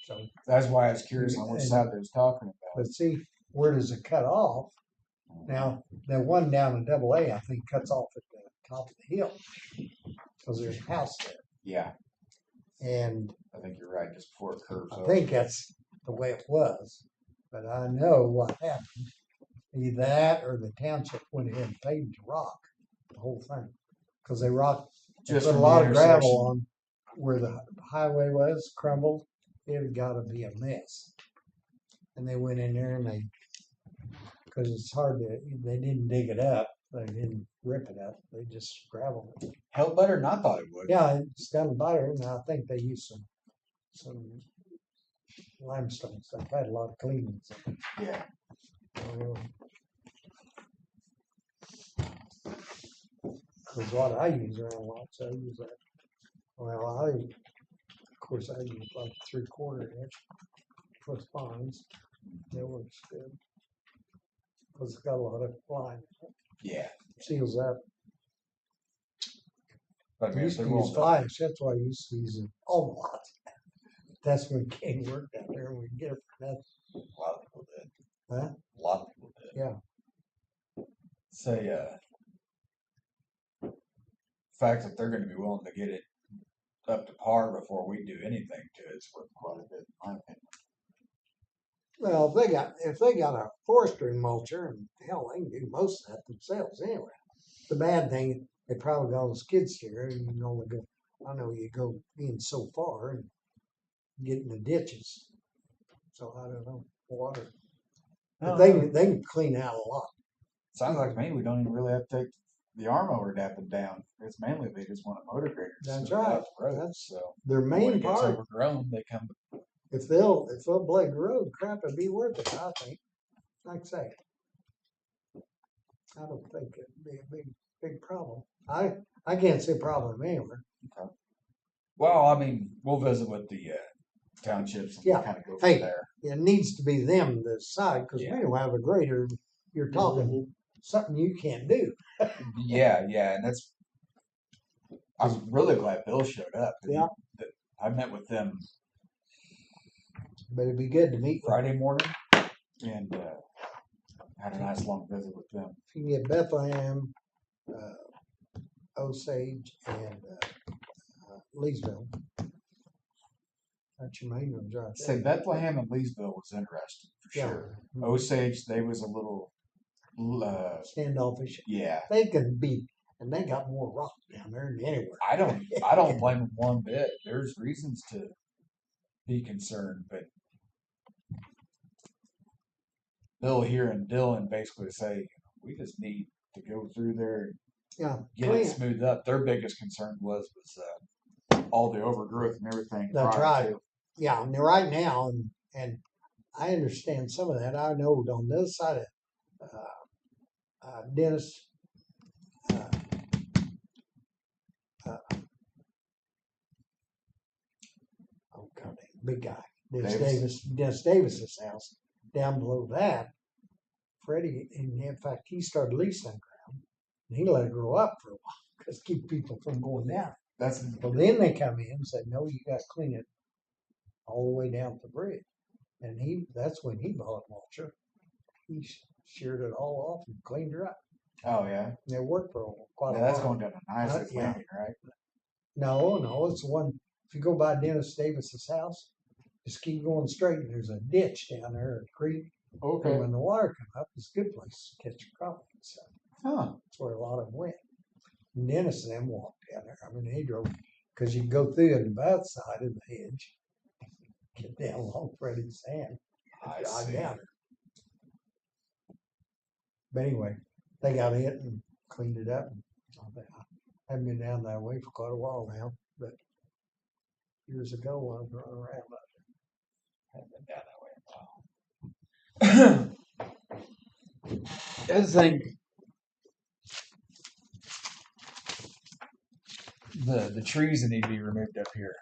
So, That's why I was curious on which And- side they was talking about. but see, where does it cut off? Now, the one down in AA, I think, cuts off at the top of the hill because there's a house there. Yeah, And I think you're right, just before it curves I over. think that's the way it was. But I know what happened. Either that or the township went ahead and paved the rock, the whole thing. Because they Just put a from lot the of gravel intersection. on where the highway was, crumbled. It had got to be a mess. And they went in there and because it's hard they didn't dig it up. They didn't rip it up. They just gravelled it. Held better than I thought it would. Yeah, it's done better. And I think they used some limestone stuff. Had a lot of cleanings. Yeah. Because what I use around lots, I use that. Well, of course, I use like 3/4 inch for spines. That works good. Because it's got a lot of line. Yeah. Seals up. But I I mean, used if to they're use willing flash. That's why I used to use it all a lot. That's when King worked out there and we get it for that. a lot of people did. Huh? A lot of people did. Yeah. Say, fact that they're going to be willing to get it up to par before we do anything to it is worth quite a bit, in my opinion. Well, if they got a forestry mulcher, and hell, they can do most of that themselves anyway. The bad thing, they probably got a skid steer, and you can only go. I know you go in so far and get in the ditches. So I don't know water. But they can clean out a lot. Sounds like to me we don't even really have to take the arm over to them down. It's mainly they just want a motor grader. to That's scoot it right. up the road. That's So their when main it gets part. overgrown, they come. If they'll blade the road, crap, it'd be worth it. I think. Like I say, I don't think it'd be a big problem. I can't see a problem anywhere. Well, I mean, we'll visit with the townships and Yeah. kind of go Hey. from there. It needs to be them to decide because Yeah. we don't have a grader. You're talking something you can't do. Yeah, and that's. I was really glad Bill showed up. Yeah. I met with them But it'd be good to meet. Friday morning and had a nice long visit with them. If you can get Bethlehem, Osage, and Leesville. That's your main ones right Say there. Bethlehem and Leesville was interesting for Yeah. sure. Osage, they was a little, Standoffish. yeah, They can be and they got more rock down there than anywhere. I don't blame them one bit. There's reasons to be concerned, but Bill here and Dylan basically say we just need to go through there and Yeah, get clean it it. smoothed up. Their biggest concern was all the overgrowth and everything. That's prior right. to. Yeah, and right now, and I understand some of that. I know on the other side of Dennis, oh god, big guy, Dennis Davis's house. Down below that, Freddie, and in fact, he started leasing ground, and he let it grow up for a while because keep people from going down. That's Well, then they come in and said, no, you got to clean it all the way down to the bridge. And that's when he bought Mulcher. He sheared it all off and cleaned her up. oh yeah. And it worked for quite a Yeah, while. that's going down to Nice's Yeah. Landing, right? No, it's the one. If you go by Dennis Davis's house, just keep going straight. And there's a ditch down there, a creek. Okay. And when the water comes up, it's a good place to catch a crappie and stuff. Huh. That's where a lot of them went. And Dennis and them walked down there. I mean, he drove because you can go through on the bad side of the hedge, get down along Freddie's hand, I drive see. down there. But anyway, they got it and cleaned it up. And I haven't been down that way for quite a while now, but years ago when I was running around, I haven't been down that way in a while. The other thing, the trees that need to be removed up here.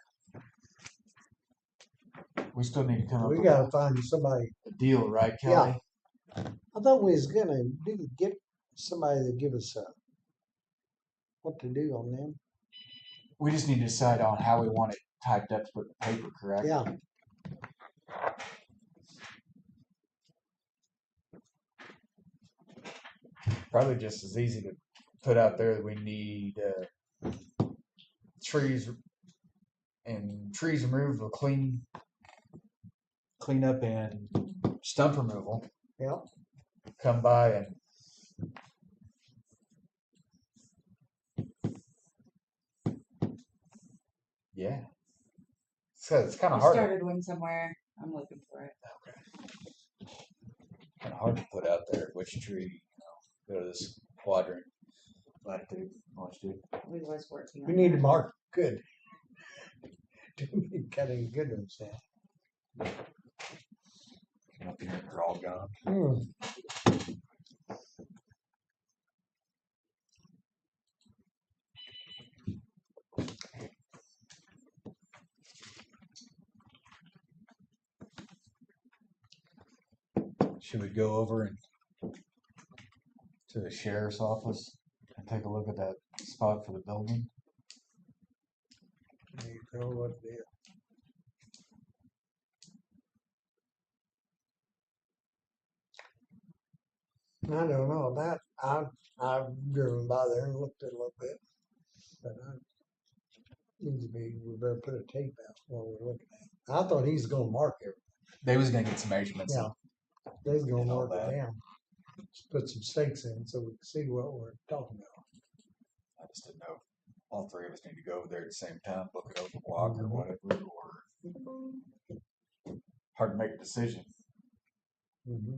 We still need to come up We with gotta find somebody. a deal, right, Kelly? I thought we was gonna get somebody to give us what to do on them. We just need to decide on how we want it typed up to put in the paper, correct? Yeah. Probably just as easy to put out there that we need trees removed with clean up and stump removal. Yeah. Come by and yeah. So it's kind We of hard. started one somewhere. I'm looking for it. Kind of hard to put out there which tree, go to this quadrant, latitude, longitude. We was working on We need to that. mark good. Do we need to cut any good ones down? Come up here and they're all gone. Should we go over to the sheriff's office and take a look at that spot for the building? You know what it is. I don't know that I've driven by there and looked at it a little bit, but needs to be. We better put a tape out while we're looking at it. I thought he's gonna mark it. They was gonna get some measurements. Yeah, they's gonna and all mark it that. down. Just put some stakes in so we can see what we're talking about. I just didn't know if all three of us need to go over there at the same time, look it over the block or whatever, or hard to make a decision. Mm-hmm.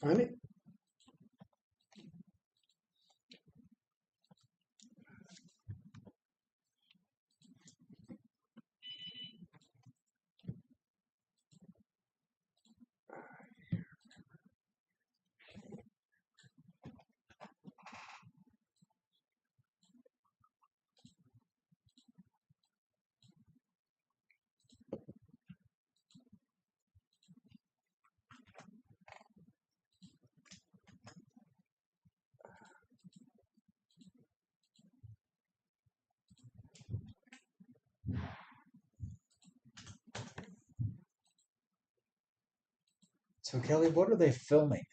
I mean, So Kelly, what are they filming?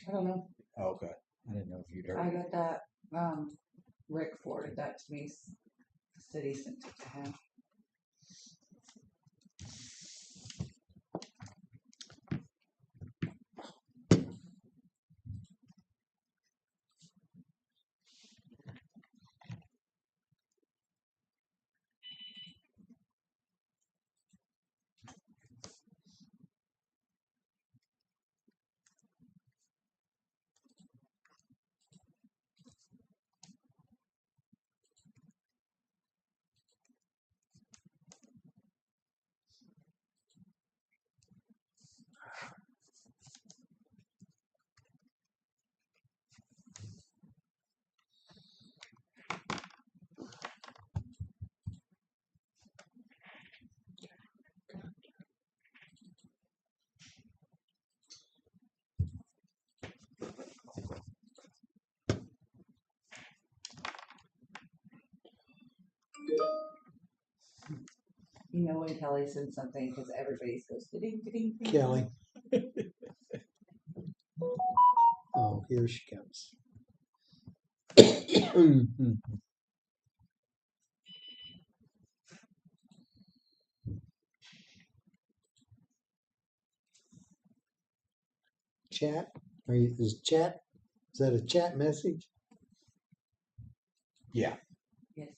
I don't know. Oh, okay, I didn't know if you'd I heard. got that, Rick forwarded that to me. The city sent it to him. You know when Kelly sends something because everybody goes ding ding ding. Kelly. Oh, here she comes. Mhm. Chat? Is that a chat message? Yeah. Yes.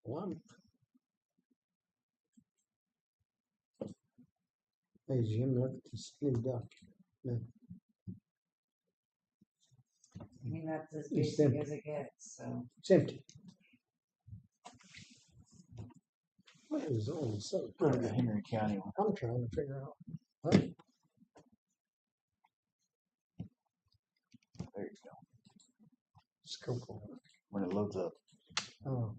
One. Hey Jim, look at this new duck. I mean that's as It's basic empty. as it gets. So It's empty. What is all this so Go to the Henry County one. I'm trying to figure out. What? There you go. Scope on it. When it loads up. Oh.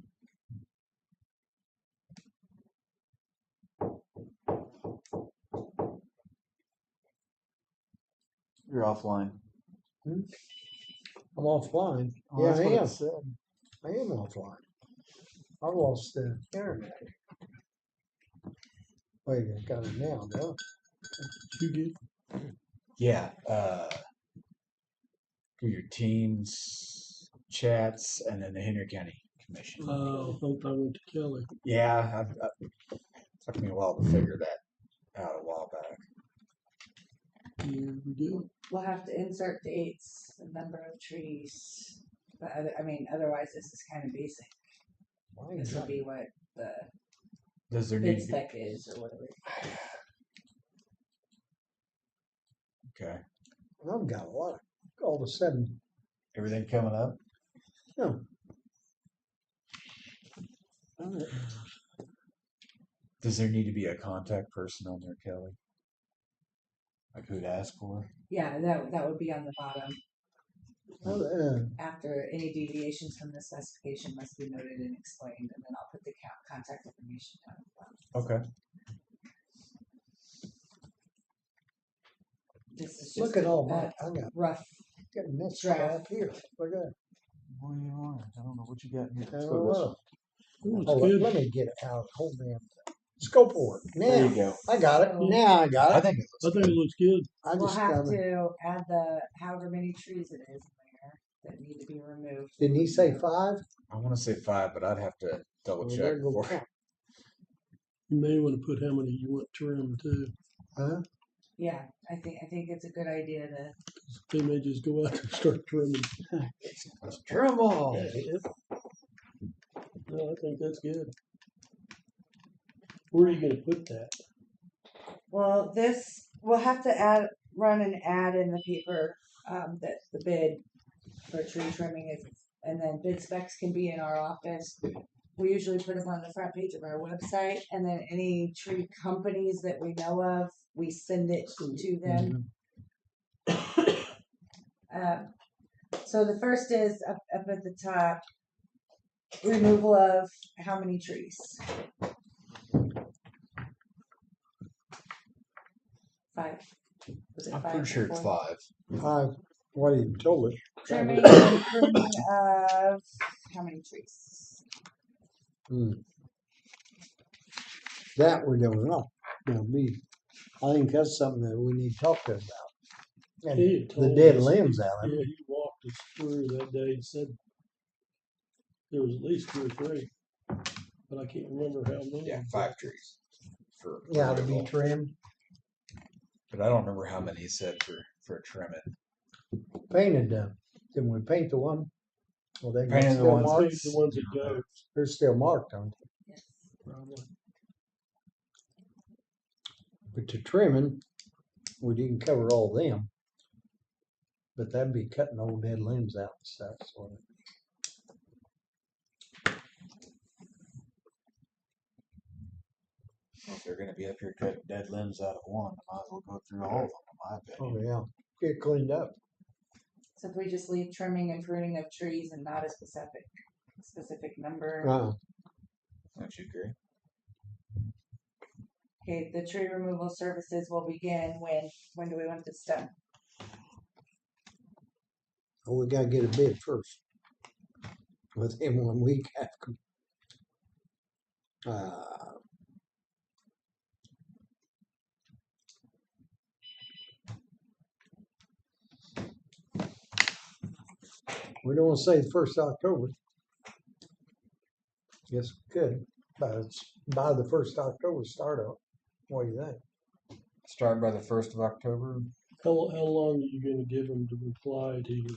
You're offline. I'm offline. Oh, Yeah, that's I what it am. said. I am offline. I lost the internet. Wait, I got it now, though. You get, Yeah. Do your teams, chats, and then the Henry County Commission. I hope I went to Kelly. Yeah, took me a while to figure that out a while back. Here we go. we'll have to insert dates, the number of trees. But otherwise this is kind of basic. Why This will not? be what the Does there need bid to be? spec is or whatever. Okay. I've got a lot. All of a sudden, Everything coming up? no. All right. Does there need to be a contact person on there, Kelly? Like who to ask for? Yeah, that would be on the bottom. After any deviations from the specification must be noted and explained, and then I'll put the contact information down at the bottom. Okay. This is just Look at all a that. I got rough. getting this Draft. crap here. Look at that. What do you want? I don't know what you got in here. I Let's don't go this know. one. Oh, it's Hold good. on, let me get it out. Hold damn. Scope work. There you Now go. I got it. So- Now I got I it. think it I looks think it good. looks good. I We'll just have got it. to add the however many trees it is in there that need to be removed. Didn't he say 5? I want to say 5, but I'd have to double Well, check there go before. count. You may want to put how many you want trimmed too. Huh? Yeah, I think it's a good idea to. They may just go out and start trimming. Trim all. No, I think that's good. Where are you going to put that? Well, we'll have to run an ad in the paper, that the bid for tree trimming is, and then bid specs can be in our office. We usually put them on the front page of our website, and then any tree companies that we know of, we send it to them. So the first is up at the top, removal of how many trees? 5. Was it I'm 5 pretty sure it's before? 5. What he told us. Trimming and pruning of how many trees? That we don't know. I think that's something that we need to talk to him about. He And had the told dead us- limbs out of Yeah, it. he walked us through that day and said there was at least 2 or 3, but I can't remember how many. Yeah, 5 trees. For Yeah, to be removal. trimmed. But I don't remember how many he said for trimming. Painted them. Didn't we paint the one? Well, they Painted the still ones- marked. The ones that go. They're still marked on. Yes. Probably. But to trimming, we didn't cover all them. But that'd be cutting old dead limbs out and stuff. So Well, if they're going to be up here cutting dead limbs out of one, I might as well go through all of them, in my opinion. oh yeah, get cleaned up. So if we just leave trimming and pruning of trees and not a specific number. Don't you agree? Okay, the tree removal services will begin when do we want this done? Well, we gotta get a bid first. Within 1 week after. We don't wanna say the 1st of October. Yes, we could, but it's by the 1st of October start up. What do you think? Start by the 1st of October. How long are you gonna give them to reply to your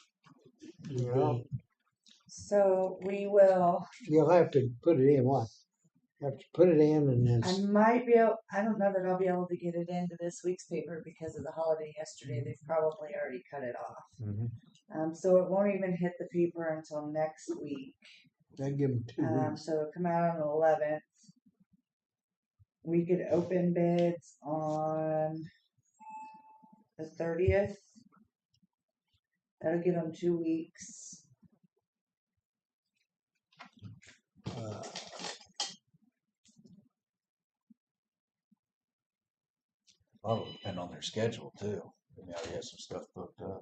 Yeah. bid? So we will, You'll have to put it in what? Have to put it in and then, I don't know that I'll be able to get it into this week's paper because of the holiday yesterday. They've probably already cut it off. So it won't even hit the paper until next week. I'd give them 2 weeks. So it'll come out on the 11th. We could open bids on the 30th. That'll give them 2 weeks. Probably depend on their schedule too. They already have some stuff booked up.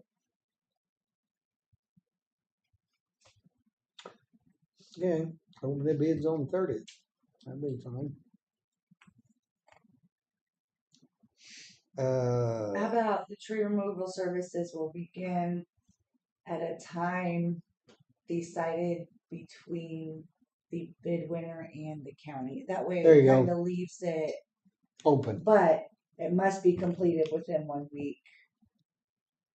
Yeah, open the bids on 30th. That'd be fine. How about the tree removal services will begin at a time decided between the bid winner and the county. That way There it you go. kind of leaves it, Open. but it must be completed within 1 week.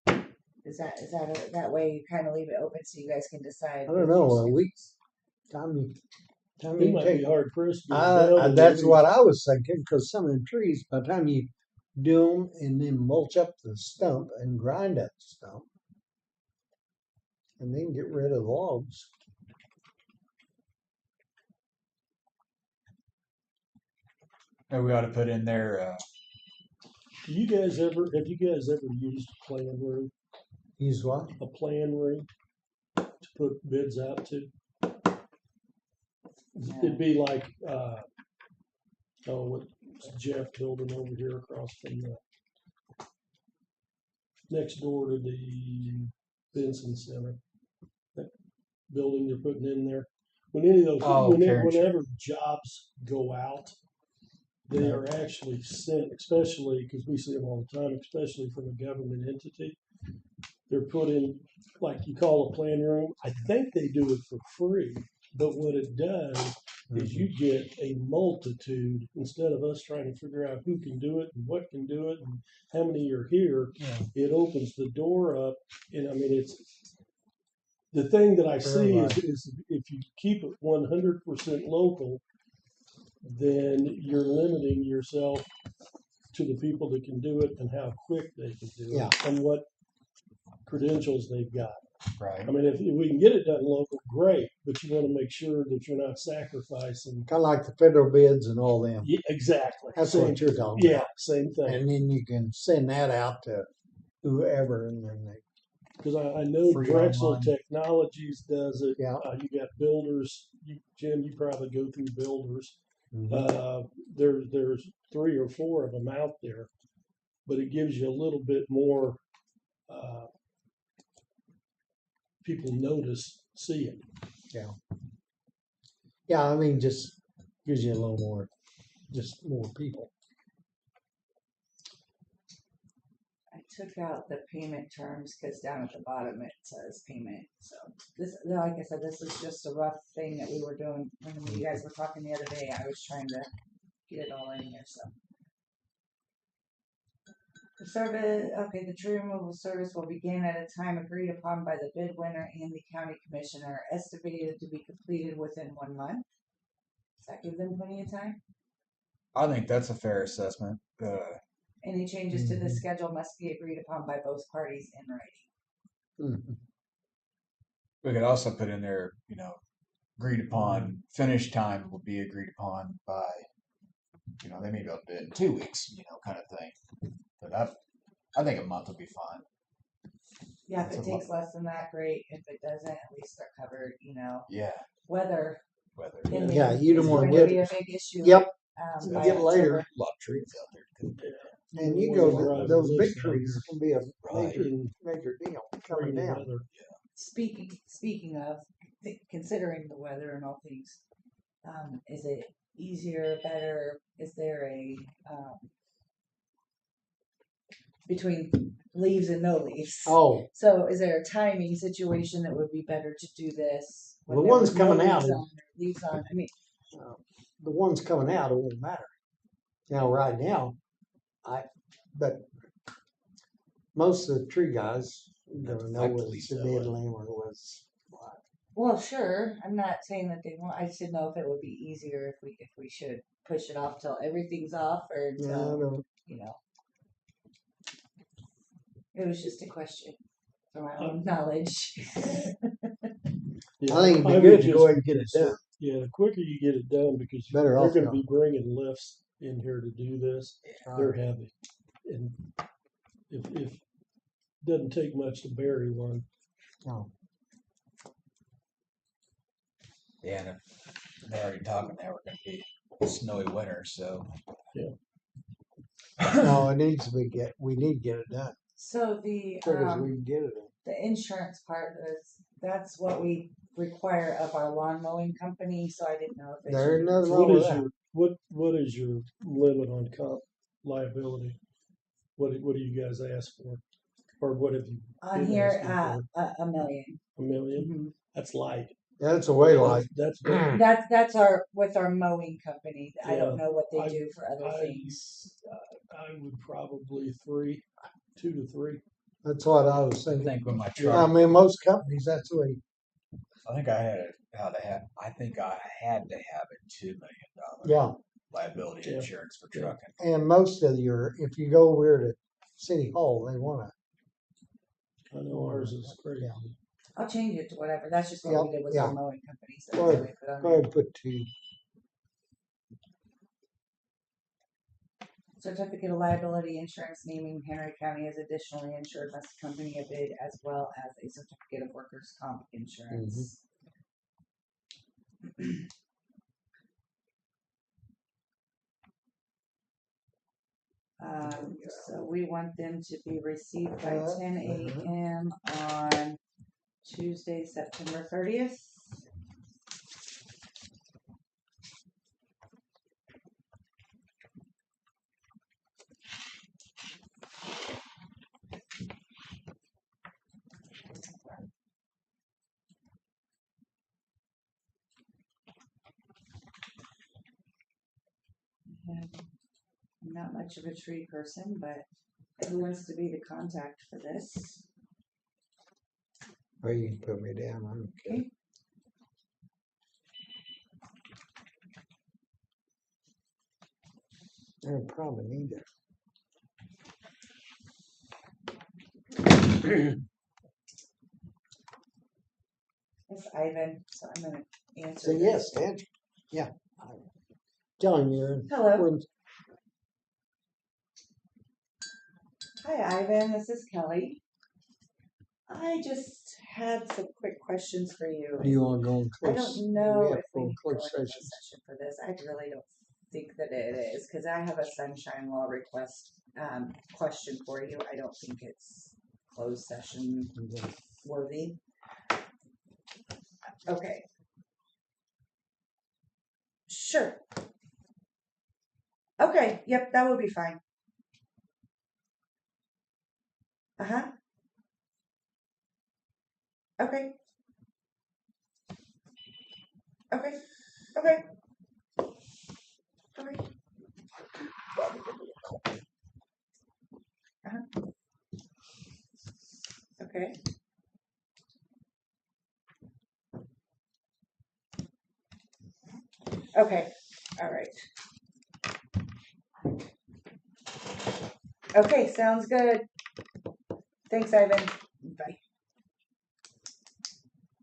That way you kind of leave it open so you guys can decide. I don't know, a week. Time He you might take. be hard pressed. to get it down in That's a week. what I was thinking, because some of them trees, by the time you do them and then mulch up the stump and grind up the stump, and then get rid of the logs. Maybe we ought to put in there. Have you guys ever used a plan room? Use what? A plan room to put bids out to? It'd be like, what's Jeff building over here across from the next door to the Benson Center. That building they're putting in there. When any of those, Oh, whenever jobs go out, they are actually sent, especially because we see them all the time, especially from a government entity. They're put in, like you call a plan room. I think they do it for free, but what it does is you get a multitude, instead of us trying to figure out who can do it and what can do it and how many are here, it opens the door up. And I mean, it's the thing that I see is if you keep it 100% local, then you're limiting yourself to the people that can do it and how quick they can do Yeah. it and what credentials they've got. Right. I mean, if we can get it done local, great, but you want to make sure that you're not sacrificing. Kind of like the federal bids and all them. Yeah, exactly. That's Same- what you're talking Yeah, about. same thing. And then you can send that out to whoever, and then they. Because I know Free Drexel online. Technologies does it. Yeah. You got builders. Jim, you probably go through builders. Mhm. There's 3 or 4 of them out there, but it gives you a little bit more. People see it. Yeah, I mean, just gives you a little more, just more people. I took out the payment terms because down at the bottom it says payment. So this, like I said, this is just a rough thing that we were doing when you guys were talking the other day. I was trying to get it all in here. So the service, okay, the tree removal service will begin at a time agreed upon by the bid winner and the county commissioner, estimated to be completed within 1 month. Does that give them plenty of time? I think that's a fair assessment. Any changes to the schedule must be agreed upon by both parties in writing. Mhm. We could also put in there, agreed upon finish time will be agreed upon by, they may go bid in 2 weeks, kind of thing. But I think a month would be fine. Yeah, if That's it a takes less than that, great. If it doesn't, at least they're covered, Yeah, Weather whether in Yeah, there you don't is wanna going to get- be a big issue. Yep. By Get later. October. a lot of trees out there. And you wanna go, drive those this big down trees can be a Right. major deal Free coming down. weather. Speaking of considering the weather and all things, is it easier, better? Is there a between leaves and no leaves? Oh, So is there a timing situation that would be better to do this? when The there ones was no coming out leaves is- on or leaves on. I mean, the ones coming out, it won't matter. Now, right now, but most of the tree guys, gonna know Like the whether leaves it's a that way. dead limb or was what. well, sure. I'm not saying that they won't. I just didn't know if it would be easier if we should push it off till everything's off or Yeah, I until don't- It was just a question for my own knowledge. Yeah, I think it'd be would good to just- go ahead and get it done. Yeah, the quicker you get it done, because Better they're off going to now. be bringing lifts in here to do this. They're heavy, and if doesn't take much to bury one. No. Yeah, and if they're already talking now, we're going to be a snowy winter, so. No, it needs to be we need to get it done. So the Quick as we can get it done. the insurance part that's what we require of our lawn mowing company. So I didn't know if it There's should, nothing What wrong with is that. your what is your limit on comp liability? What do you guys ask for, or what have you on been here asking for? a million. $1 million? Mhm. That's light. That's a way like, That's big. That's our with our mowing company. I Yeah, don't know what they I- do for other I- things. I would probably 2 to 3. that's what I was I thinking. think with my I truck, mean, most companies, that's the way. I think I had I think I had to have a $2 million Yeah. liability Yeah. insurance for Yeah. trucking. And most of if you go over to City Hall, they want I know ours is crazy. Yeah. I'll change it to whatever. That's just what Yep, we did with yeah. our mowing company. So Go that's ahead. what I put on Go there. ahead and put 2. Certificate of liability insurance naming Henry County as additionally insured must accompany a bid as well as a certificate of workers' comp insurance. So we want them to be received by 10 a.m. on Tuesday, September 30th. I'm not much of a tree person, but who wants to be the contact for this? Or you can put me down. I'm okay. Okay. I probably need to It's Ivan, so I'm gonna answer. So this. yes, Andrew. Yeah. Telling you. Hello. Hi, Ivan. This is Kelly. I just had some quick questions for you. Do you want to go in I close? don't know We have if we full need to go into closed closed sessions. session for this. I really don't think that it is, because I have a sunshine law request question for you. I don't think it's closed session worthy. Okay. Sure. Okay, yep, that would be fine. Uh-huh. Okay. Okay. Okay. Okay. Uh-huh. Okay. Okay. All right. Okay, sounds good. Thanks, Ivan. Bye.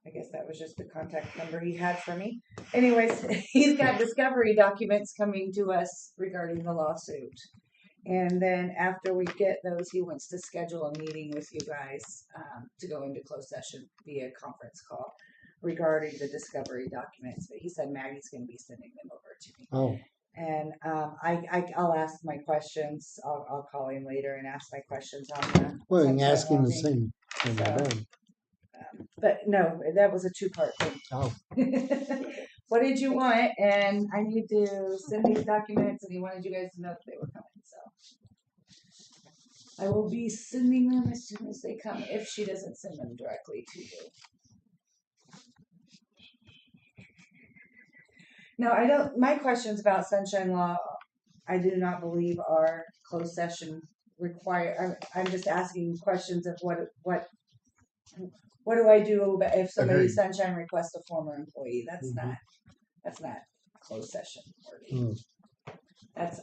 I guess that was just the contact number he had for me. Anyways, he's got discovery documents coming to us regarding the lawsuit. And then after we get those, he wants to schedule a meeting with you guys to go into closed session via conference call regarding the discovery documents. But he said Maggie's going to be sending them over to me. Oh, And I'll ask my questions. I'll call him later and ask my questions on the. well, you can sunshine ask him law the thing. same when we're So- done. But no, that was a two-part thing. Oh, What did you want? And I need to send these documents, and he wanted you guys to know that they were coming. So I will be sending them as soon as they come, if she doesn't send them directly to you. No, I don't. My questions about sunshine law, I do not believe are closed session required. I'm just asking questions of what do I do if somebody Agreed. sunshine requests a former employee? That's Mhm. not closed session worthy. Mm.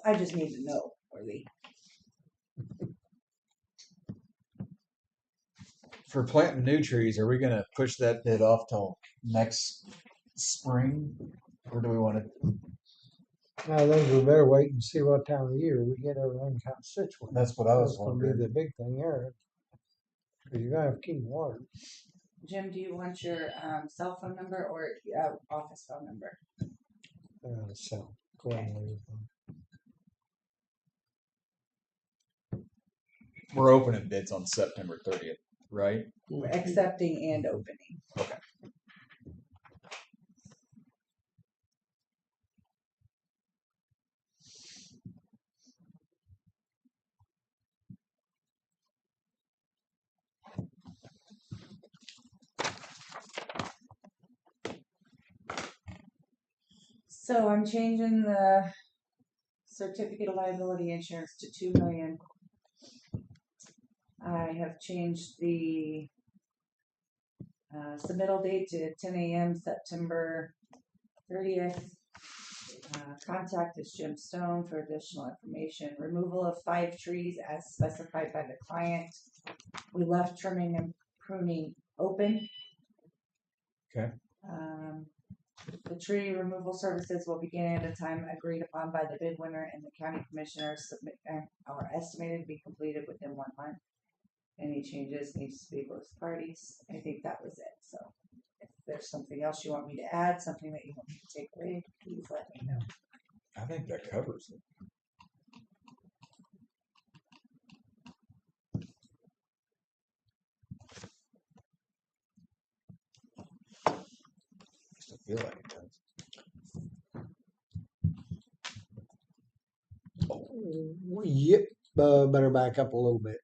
I just need to know worthy. For planting new trees, are we gonna push that bid off till next spring, or do we want to? I think we better wait and see what time of year we get everything kind of situated. That's what I was That's gonna be wondering. the big thing there. Because you're gonna have to keep water. Jim, do you want your cell phone number or office phone number? So go ahead and leave it. We're opening bids on September 30th, right? We're accepting and opening. Okay. So I'm changing the certificate of liability insurance to $2 million. I have changed the submittal date to 10 a.m. September 30th. Contact is Jim Stone for additional information. Removal of 5 trees as specified by the client. We left trimming and pruning open. Okay. The tree removal services will begin at a time agreed upon by the bid winner, and the county commissioners are estimated to be completed within 1 month. Any changes need to speak with parties. I think that was it. So if there's something else you want me to add, something that you want me to take away, please let me know. I think that covers it. I still feel like it does. Yep, better back up a little bit.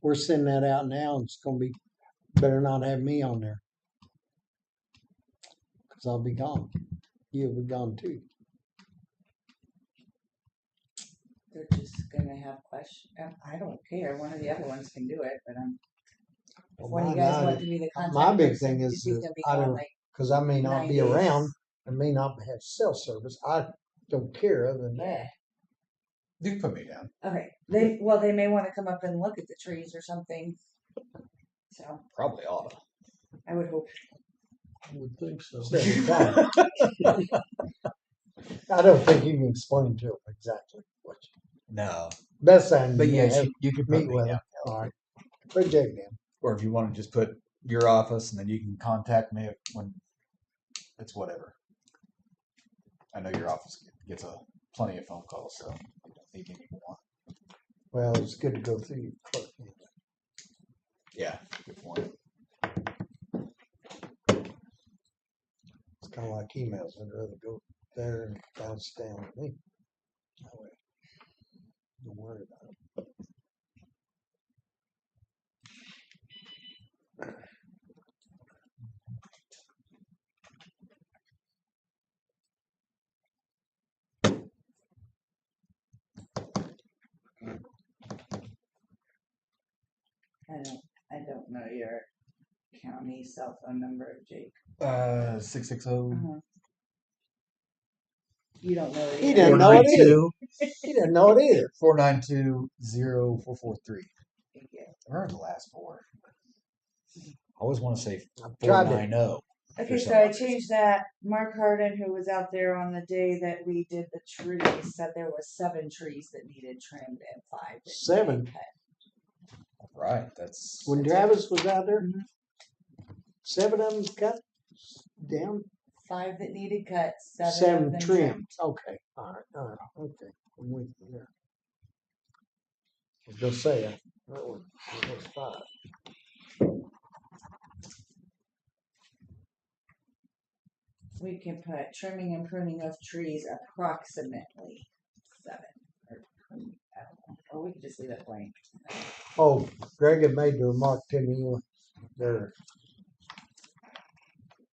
We're sending that out now, and it's gonna be, better not have me on there. Cause I'll be gone. You'll be gone too. They're just gonna have questions. I don't care. One of the other ones can do it, but if one of you guys want to be the contact My big person, thing because is he's that gonna be I gone don't, like cause I may not 9 be days. around and may not have cell service. I don't care other than that. You can put me down. Okay. They may want to come up and look at the trees or something. So Probably oughta. I would hope. I would think so. Save time. I don't think you can explain to them exactly what you, No. best thing. But you yes, have, you could meet put me with down. them. All right. Put Jake down. Or if you want to just put your office and then you can contact me when it's whatever. I know your office gets plenty of phone calls, so you don't need any more. Well, it's good to go through your clerk. Yeah, good point. It's kind of like emails. I'd rather go there and bounce down with me. That way, don't worry about it. I don't know your county cell phone number, Jake. 660 You don't know it He either. didn't know it either. 492 He didn't know it either. 492 0443. Thank you. I heard the last four. I always want to say Tried to. 490. Okay, For so I some changed that. Mark Harden, who was out there on the day that we did the trees, said there was 7 trees that needed trimmed and 5 that 7? needed cut. Right, that's When Travis was out there, Mhm. 7 of them cut down, 5 that needed cut, 7 of 7 them trimmed. trimmed. Okay, all right, okay. I'm with you there. I was gonna say, that was 5. We can put trimming and pruning of trees approximately 7. Or, I don't know. Or we could just leave it blank. Oh, Greg had made the remark to me, they're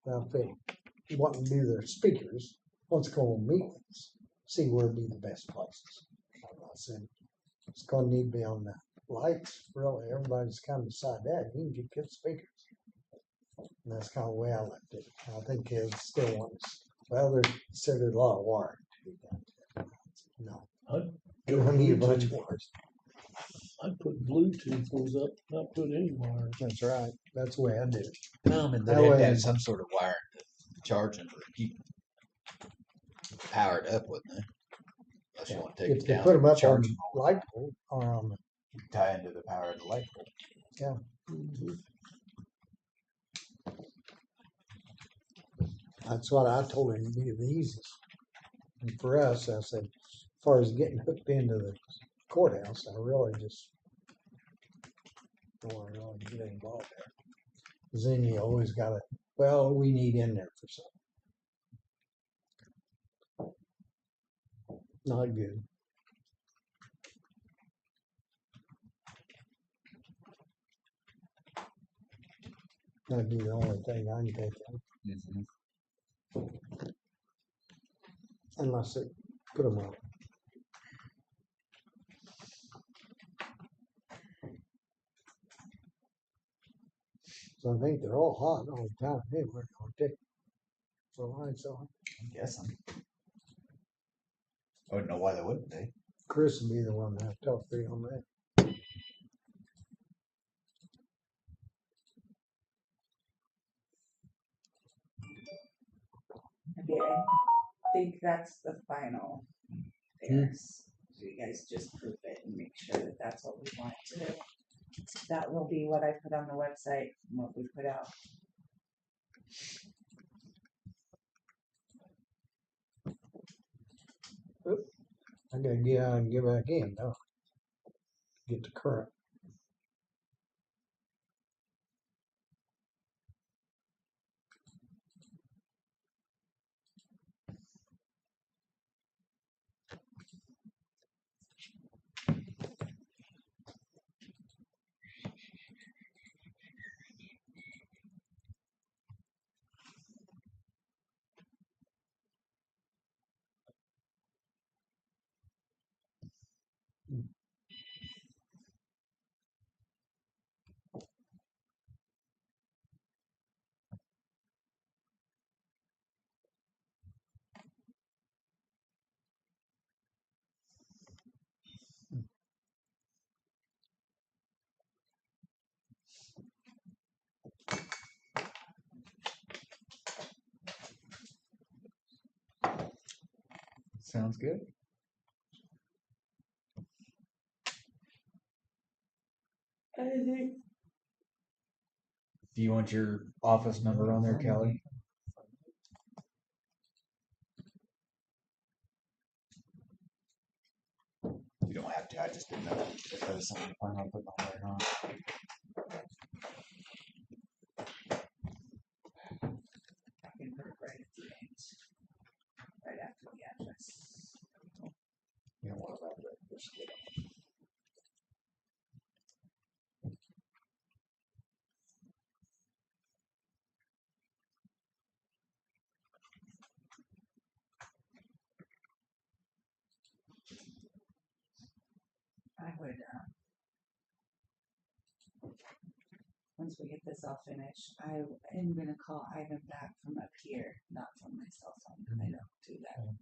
wanting to do their speakers, what's going to meetings, see where would be the best places. I said, it's gonna need to be on the lights, really, everybody's kind of beside that, you can get good speakers. And that's kind of the way I left it. I think kids still want us, well, there's a lot of wiring to be done. No, I'd we go don't need a bunch of Bluetooth. wires. I'd put Bluetooth ones up, not put any wires. That's right, that's the way I did it. Well, and That they have to way- have some sort of wire to charge them or keep powered up, wouldn't they? Unless you want to take If it they down, put them up on charge the them all the light time. pole or on the, You can tie into the power of the light pole. that's what I told him to be the easiest. And for us, I said, as far as getting hooked into the courthouse, I really just don't want to really get involved there. 'Cause then you always gotta, well, we need in there for something. Not good. That'd be the only thing I can take out, unless they put them on. So I think they're all hot all the time. Hey, we're gonna take the lights on. I'm guessing. I wouldn't know why they wouldn't be. Chris will be the one that talk to you on that. Okay, I think that's the final. There's, so you guys just proof it and make sure that that's what we want to do. That will be what I put on the website and what we put out. I gotta get out and get back in now. Get the current. Sounds good. I think Do you want your office number on there, Kelly? You don't have to. I just didn't know if that was something you plan on putting on there, huh? I can put it right at the end, right after the address. You don't want to write it. Just get it. I would, once we get this all finished, I am gonna call Ivan back from up here, not from my cell phone. I don't do that. with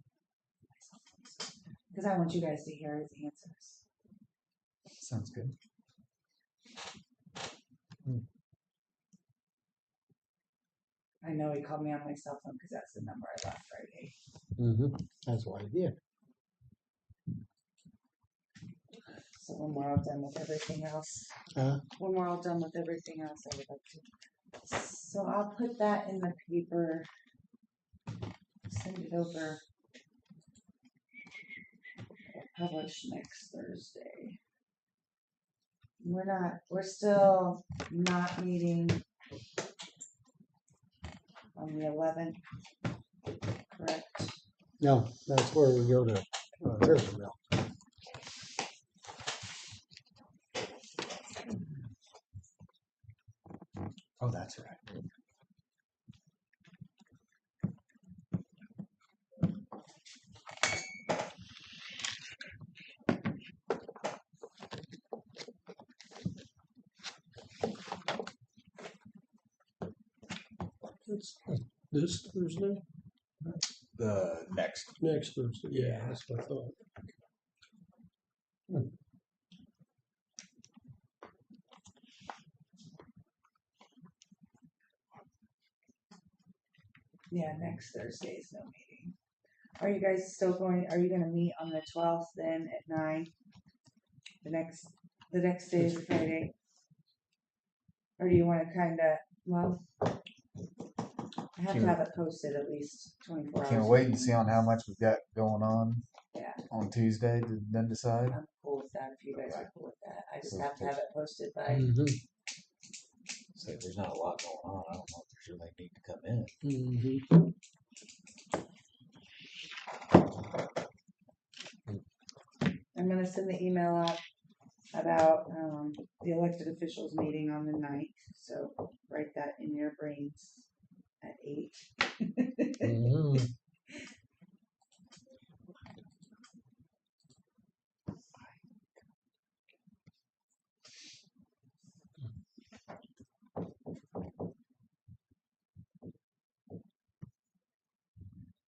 my cell phone. Cause I want you guys to hear his answers. Sounds good. I know he called me on my cell phone because that's the number I left Friday. That's why I did. So when we're all done with everything else, Huh? when we're all done with everything else, I would like to. So I'll put that in the paper, send it over. Publish next Thursday. We're still not meeting on the 11th, correct? No, that's where we go to Thursville. Oh, that's right. It's this Thursday, The next. next Thursday. Yeah, that's what I thought. Yeah, next Thursday is no meeting. Are you guys still going, are you gonna meet on the 12th then at 9? The next day is Friday? Or do you wanna kinda, well, I have to have it posted at least 24 hours. Can we wait and see on how much we've got going on Yeah. on Tuesday to then decide? I'm cool with that, if you guys are cool with that. I just So have to have it posted by, So if there's not a lot going on, I don't know for sure they need to come in. I'm gonna send the email out about, the elected officials meeting on the 9th, so write that in your brains at 8.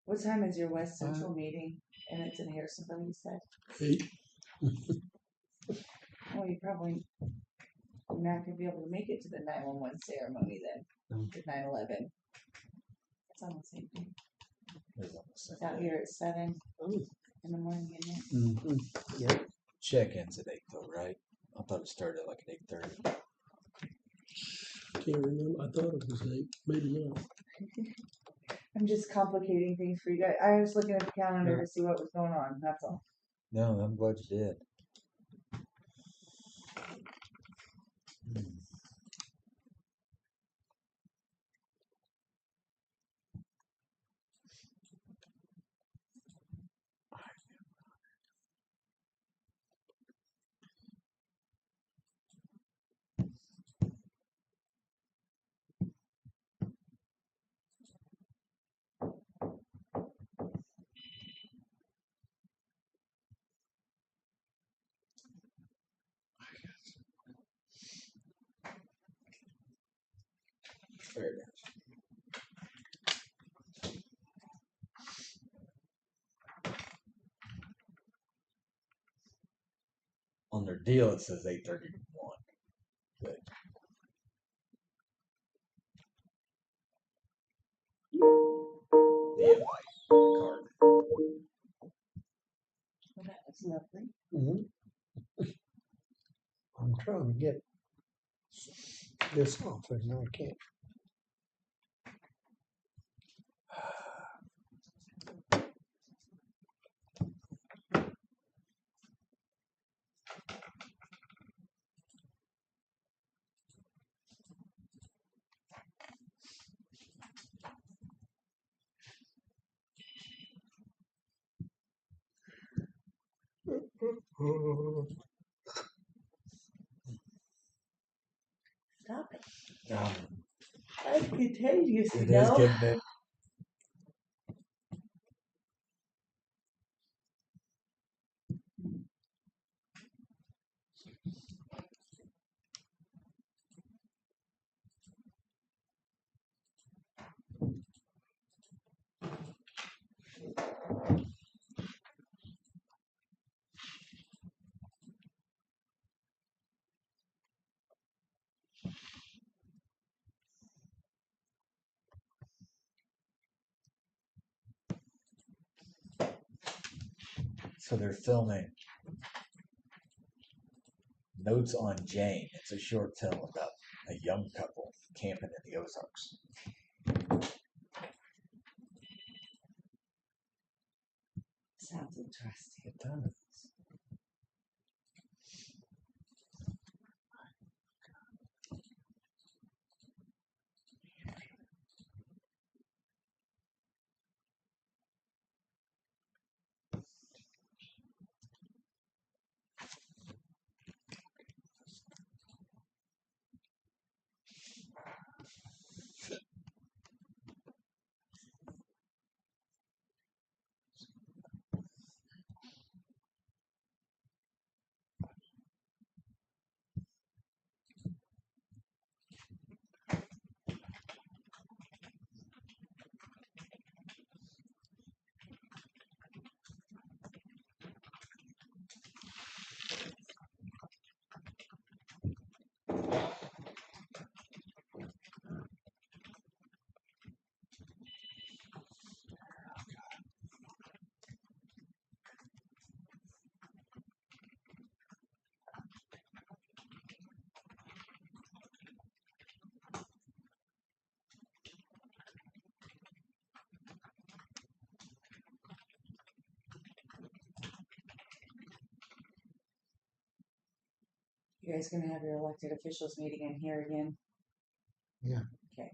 What time is your West Central meeting? And it's in Harrisonville, you said? 8. Well, you probably not gonna be able to make it to the 911 ceremony then, the 9/11. It's on the same day. It's out here at 7 in the morning, isn't it? Check-ins at 8 though, right? I thought it started at like at 8:30. Can't remember. I thought it was 8. Maybe not. I'm just complicating things for you guys. I was looking at the calendar to see what was going on, that's all. No, I'm glad you did. Very nice. On their deal, it says 8:30 to 1. But the invite card. Mhm. I'm trying to get this off and I can't. Stop it. Um, That's contagious, it is getting it. So they're filming Notes on Jane. It's a short film about a young couple camping in the Ozarks. Sounds interesting. It does. You guys gonna have your elected officials meeting in here again? Yeah. Okay.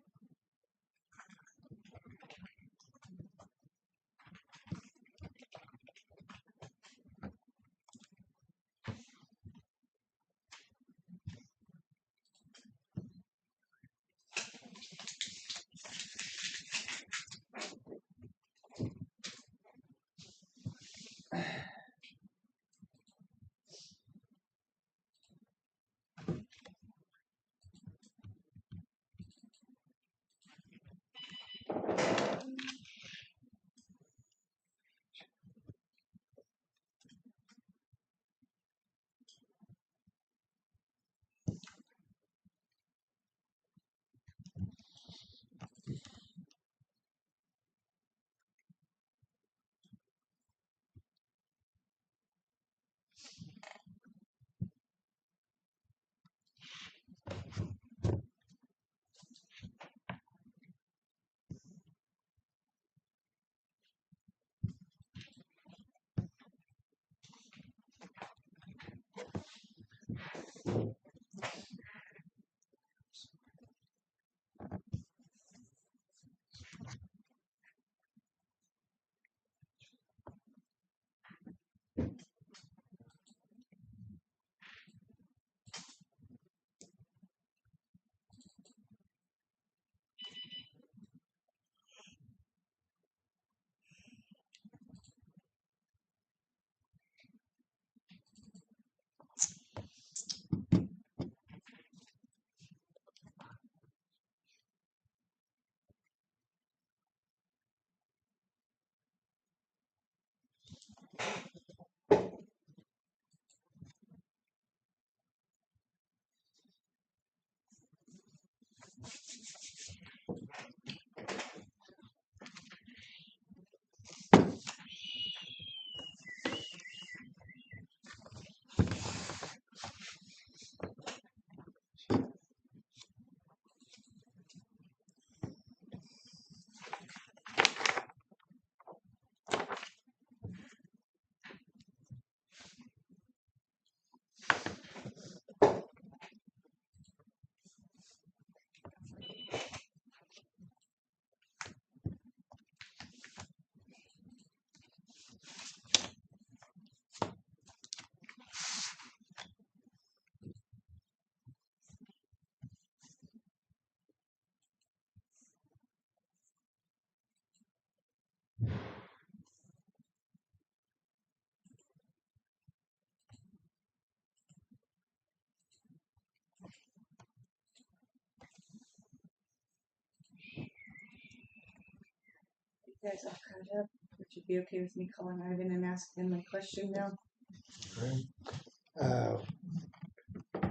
guys all caught up? Would you be okay with me calling Ivan and asking him my question now?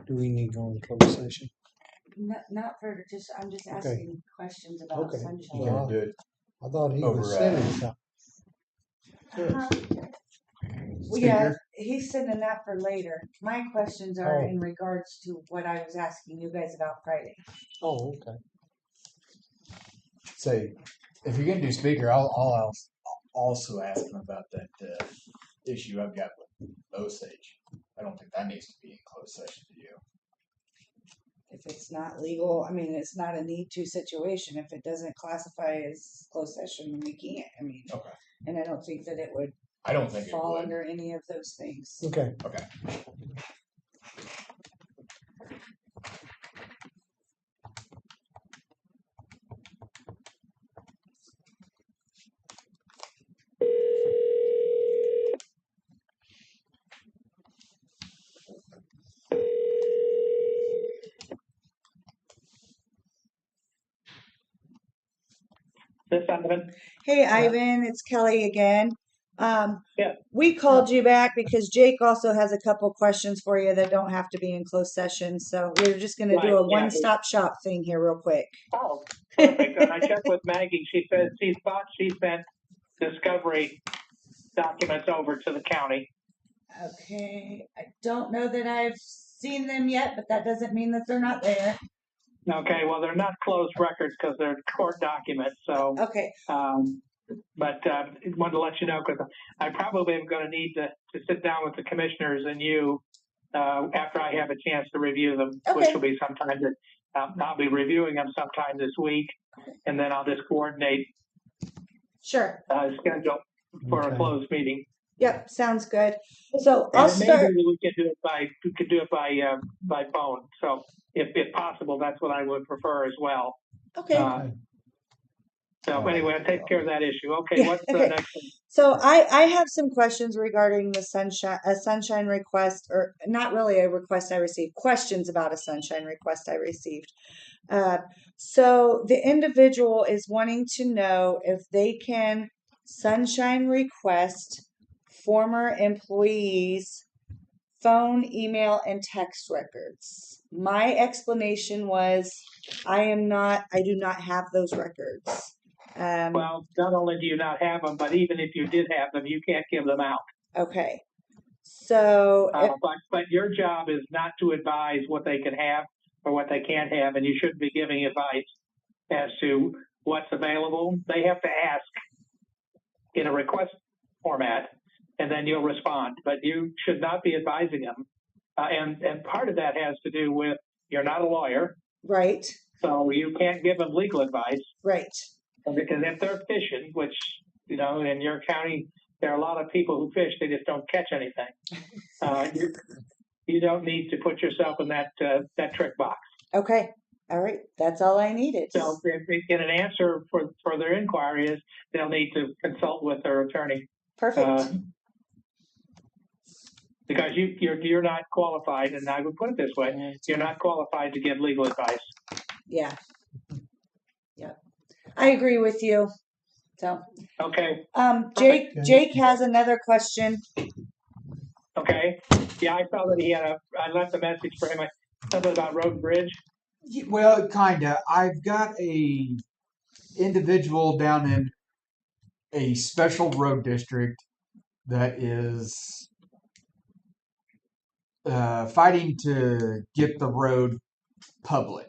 Do we need to go in closed session? Not for just, I'm just Okay. asking questions about Okay. sunshine. Well, Gonna do it I thought he over, was sending something. Well, yeah, speaker. he's sending that for later. My questions are Oh. in regards to what I was asking you guys about Friday. Oh, okay. Say, if you're gonna do speaker, I'll also ask him about that issue I've got with Osage. I don't think that needs to be in closed session to you. If it's not legal, I mean, it's not a need to situation. If it doesn't classify as closed session, then we can't. I mean, Okay. and I don't think that it would I don't think it fall would. under any of those things. Okay. Okay. This Ivan? Hey, Ivan, it's Kelly again. Yeah. We called you back because Jake also has a couple questions for you that don't have to be in closed session. So we're just going to do Right, a yeah. one-stop shop thing here real quick. Oh, perfect. And I checked with Maggie. She said she thought she sent discovery documents over to the county. Okay, I don't know that I've seen them yet, but that doesn't mean that they're not there. Okay, well, they're not closed records because they're court documents. So, Okay, but wanted to let you know because I probably am going to need to sit down with the commissioners and you after I have a chance to review them, which Okay. will be sometime that I'll be reviewing them sometime this week, and then I'll just coordinate sure. schedule for Okay. a closed meeting. Yep, sounds good. So And I'll it may start. be that we could do it by phone. So if possible, that's what I would prefer as well. Okay. So anyway, I'll take care of that issue. Okay, Yeah, what's okay. the next one? So I have some questions regarding the sunshine request, or not really a request I received, questions about a sunshine request I received. So the individual is wanting to know if they can sunshine request former employees' phone, email, and text records. My explanation was I do not have those records. Well, not only do you not have them, but even if you did have them, you can't give them out. Okay. So, But your job is not to advise what they can have or what they can't have, and you shouldn't be giving advice as to what's available. They have to ask in a request format, and then you'll respond. But you should not be advising them. And part of that has to do with you're not a lawyer, right, so you can't give them legal advice. right. Because if they're fishing, which, you know, in your county, there are a lot of people who fish, they just don't catch anything. You don't need to put yourself in that trick box. Okay. All right. That's all I needed. So if they get an answer for their inquiry is they'll need to consult with their attorney. Perfect. Because you're not qualified, and I would put it this way, you're not qualified to give legal advice. Yeah. Yeah. I agree with you. So, Okay. Jake has another question. Okay. Yeah, I saw that I left a message for him. Something about road and bridge. Well, kinda. I've got a individual down in a special road district that is fighting to get the road public.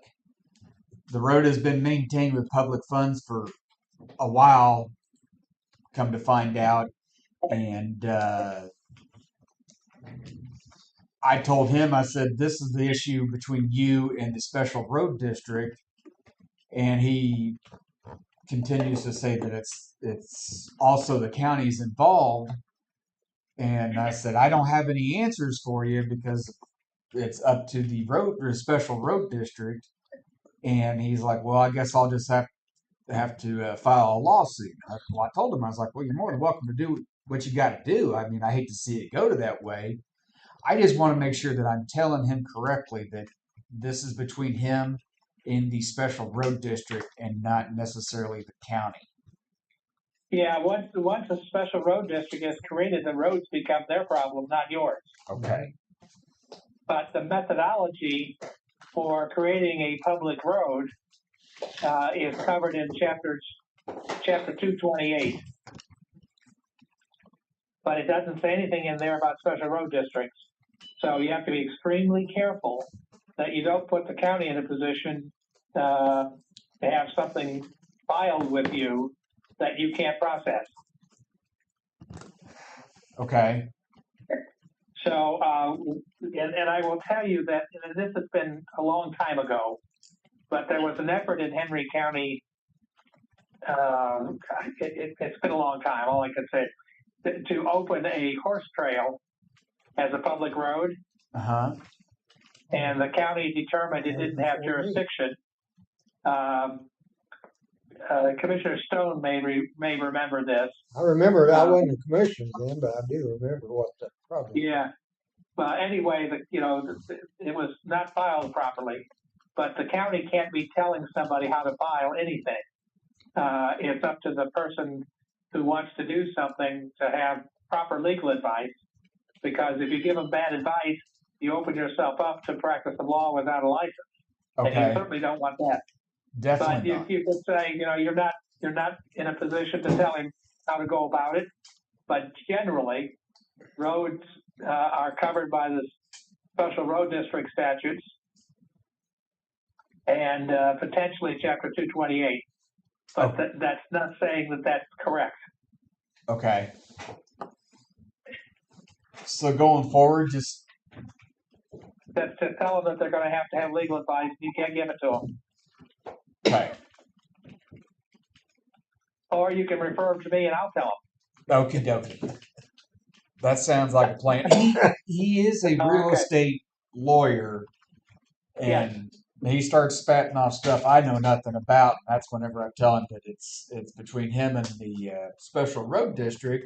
The road has been maintained with public funds for a while, come to find out. And I told him, I said, this is the issue between you and the special road district. And he continues to say that it's also the county's involved. And I said, I don't have any answers for you because it's up to the road or special road district. And he's like, well, I guess I'll just have to file a lawsuit. Well, I told him, I was like, well, you're more than welcome to do what you got to do. I mean, I hate to see it go to that way. I just want to make sure that I'm telling him correctly that this is between him and the special road district and not necessarily the county. Yeah, once a special road district is created, the roads become their problem, not yours. Okay. But the methodology for creating a public road is covered in chapter 228. But it doesn't say anything in there about special road districts. So you have to be extremely careful that you don't put the county in a position to have something filed with you that you can't process. Okay. So, and I will tell you that this has been a long time ago, but there was an effort in Henry County. It's been a long time. All I can say to open a horse trail as a public road, and the county determined it didn't have jurisdiction. Commissioner Stone may remember this. I remember it. I wasn't a commissioner then, but I do remember what the problem. Yeah. Well, anyway, it was not filed properly, but the county can't be telling somebody how to file anything. It's up to the person who wants to do something to have proper legal advice, because if you give them bad advice, you open yourself up to practice the law without a license. And you certainly don't want that. Definitely but you could say, you're not in a position to tell him how to go about it. But generally, roads are covered by the special road district statutes and potentially Chapter 228. But that's not saying that that's correct. Okay. So going forward, just to tell them that they're going to have legal advice. You can't give it to them. Okay. Or you can refer them to me and I'll tell them. Okie dokie. That sounds like a plan. He is a real estate lawyer, and he starts spatting off stuff I know nothing about. That's whenever I tell him that it's between him and the special road district.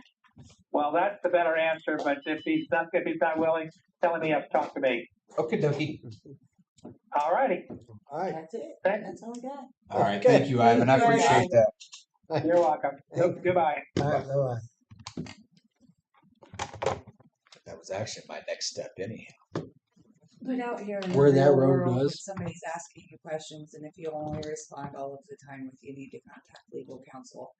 Well, that's the better answer. But if he's not willing, tell him he has to talk to me. Okie dokie. All righty. All right. That's it. Thanks. That's all we got. All right. Thank you, Ivan. I appreciate that. You're welcome. Goodbye. All right. Bye-bye. That was actually my next step anyhow. But out here in the Where that real road world, if was. somebody's asking you questions, and if you only respond all of the time with you need to contact legal counsel,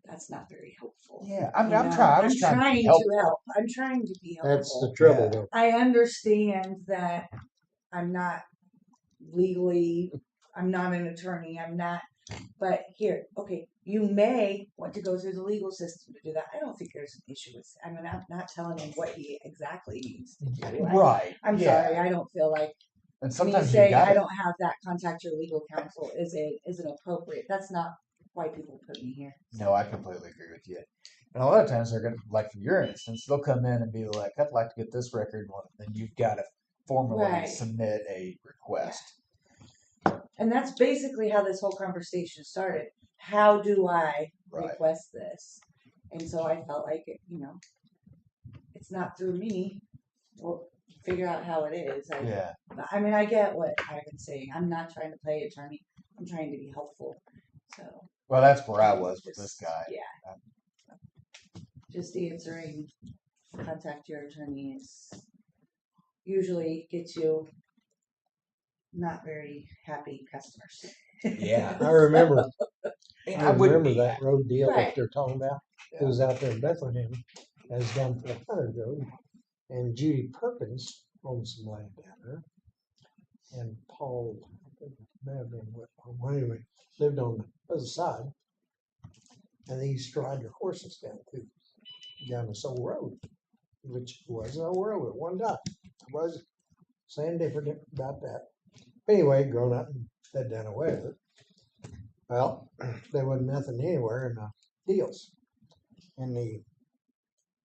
that's not very helpful. Yeah, I'm You know, trying. I'm trying to help. I'm trying to be helpful. That's the trouble, though. I understand that I'm not legally, I'm not an attorney, but here, okay, you may want to go through the legal system to do that. I don't think there's an issue with, I'm not telling him what he exactly needs to do. Right. I'm sorry, I don't feel like And me sometimes saying you got I don't have that, contact your legal counsel isn't appropriate. That's not why people put me here. No, I completely agree with you. And a lot of times they're gonna, like for your instance, they'll come in and be like, "I'd like to get this record," then you've got to formally Right. submit a request. And that's basically how this whole conversation started. How do I Right. request this? And so I felt like it's not through me. We'll figure out how it is. Yeah. I mean, I get what Ivan's saying. I'm not trying to play attorney. I'm trying to be helpful. So Well, that's where I was with this guy. yeah. Just answering, contact your attorney is usually gets you not very happy customers. Yeah. I remember. I wouldn't be that road deal Right. that they're talking about. It was out there in Bethlehem. That was down for the Hunter Road. And Judy Perkins owned some land down there. And Paul, I think it may have been well, anyway, lived on the other side. And they used to ride their horses down this old road, which was an old road at one time. I wasn't saying different about that. But anyway, grown up and that done away with it. Well, there wasn't nothing anywhere in the deals, in the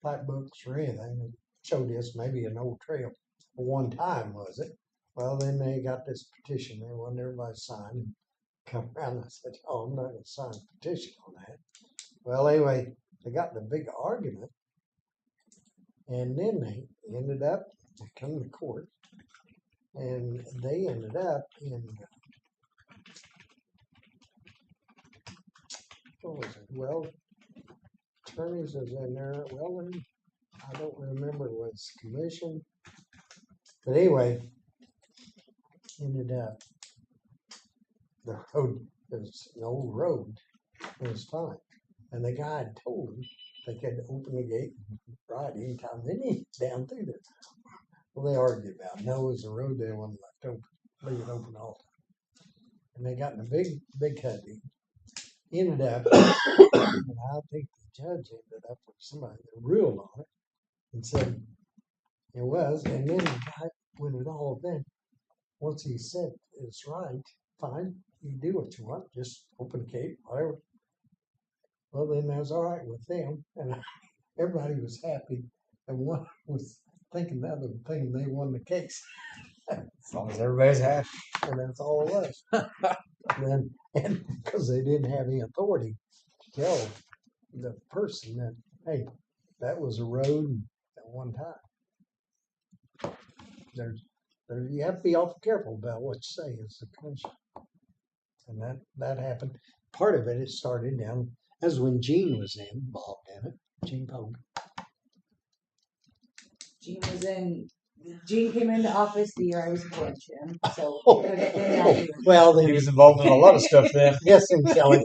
plat books or anything that showed us maybe an old trail. One time, was it? Well, then they got this petition. They wanted everybody to sign and come around. And I said, "Oh, I'm not going to sign a petition on that." Well, anyway, they got in a big argument, and then they ended up they come to court, and they ended up in what was it? Well, attorneys is in there. Well, then, I don't remember was commission. But anyway, ended up the road, there's an old road. It was fine. And the guy had told them they could open the gate right anytime they need down through there. Well, they argued about no, it was a road they wanted left open, leave it open all the time. And they got in a big cutting. Ended up, and I think the judge ended up with somebody that ruled on it and said it was. And then the guy, when it all been, once he said it's right, fine, you do what you want, just open the gate, whatever. Well, then that was all right with them, and everybody was happy, and one was thinking the other thing they won the case, As long as everybody's happy. and that's all it was. And because they didn't have any authority to tell the person that, hey, that was a road at one time. You have to be awful careful about what you say as a commission. And that happened. Part of it started down, as when Gene was involved in it, Gene Pogue. Gene came into office the year I was born, Jim, so. Well, then He was involved in a lot of stuff then. yes, and Kelly.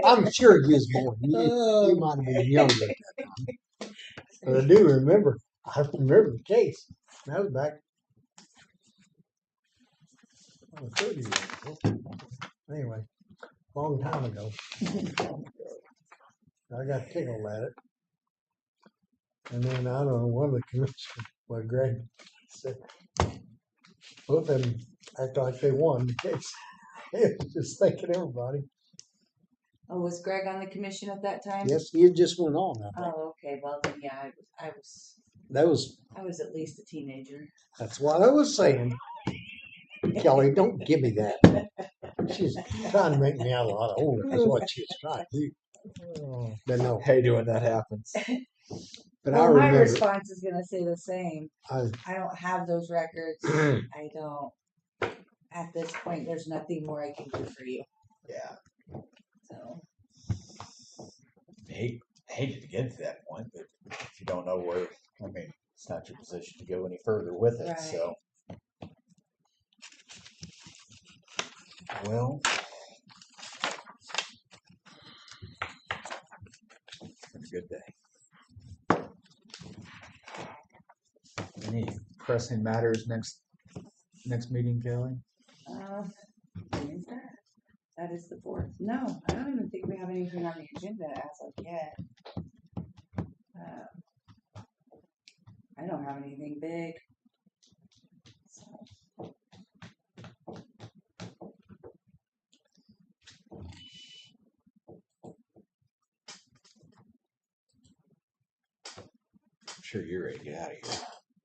I'm sure he was more. You might have been younger at that time. But I do remember. I remember the case. That was back 30 years ago. Anyway, long time ago. I got tickled at it. And then I don't know, one of the commissioners, well, Greg said, both of them act like they won the case. It was just thinking everybody. Oh, was Greg on the commission at that time? Yes, you just went on. I think. Oh, okay, well, then, yeah, I was at least a teenager. That's what I was saying. Kelly, don't give me that. She's trying to make me out a lot older. That's what she was trying to do. But no, I hate when that happens. but I Well, my remember. response is gonna say the same. I, I don't have those records. I don't. At this point, there's nothing more I can do for you. Yeah. So. I hate to get to that point, but if you don't know where, I mean, it's not your position to go any further with it. Right. So, well, it's been a good day. Any pressing matters next meeting, Kelly? When is that? That is the 4th. No, I don't even think we have anything on the agenda as of yet. I don't have anything big. So. I'm sure you're ready to get out of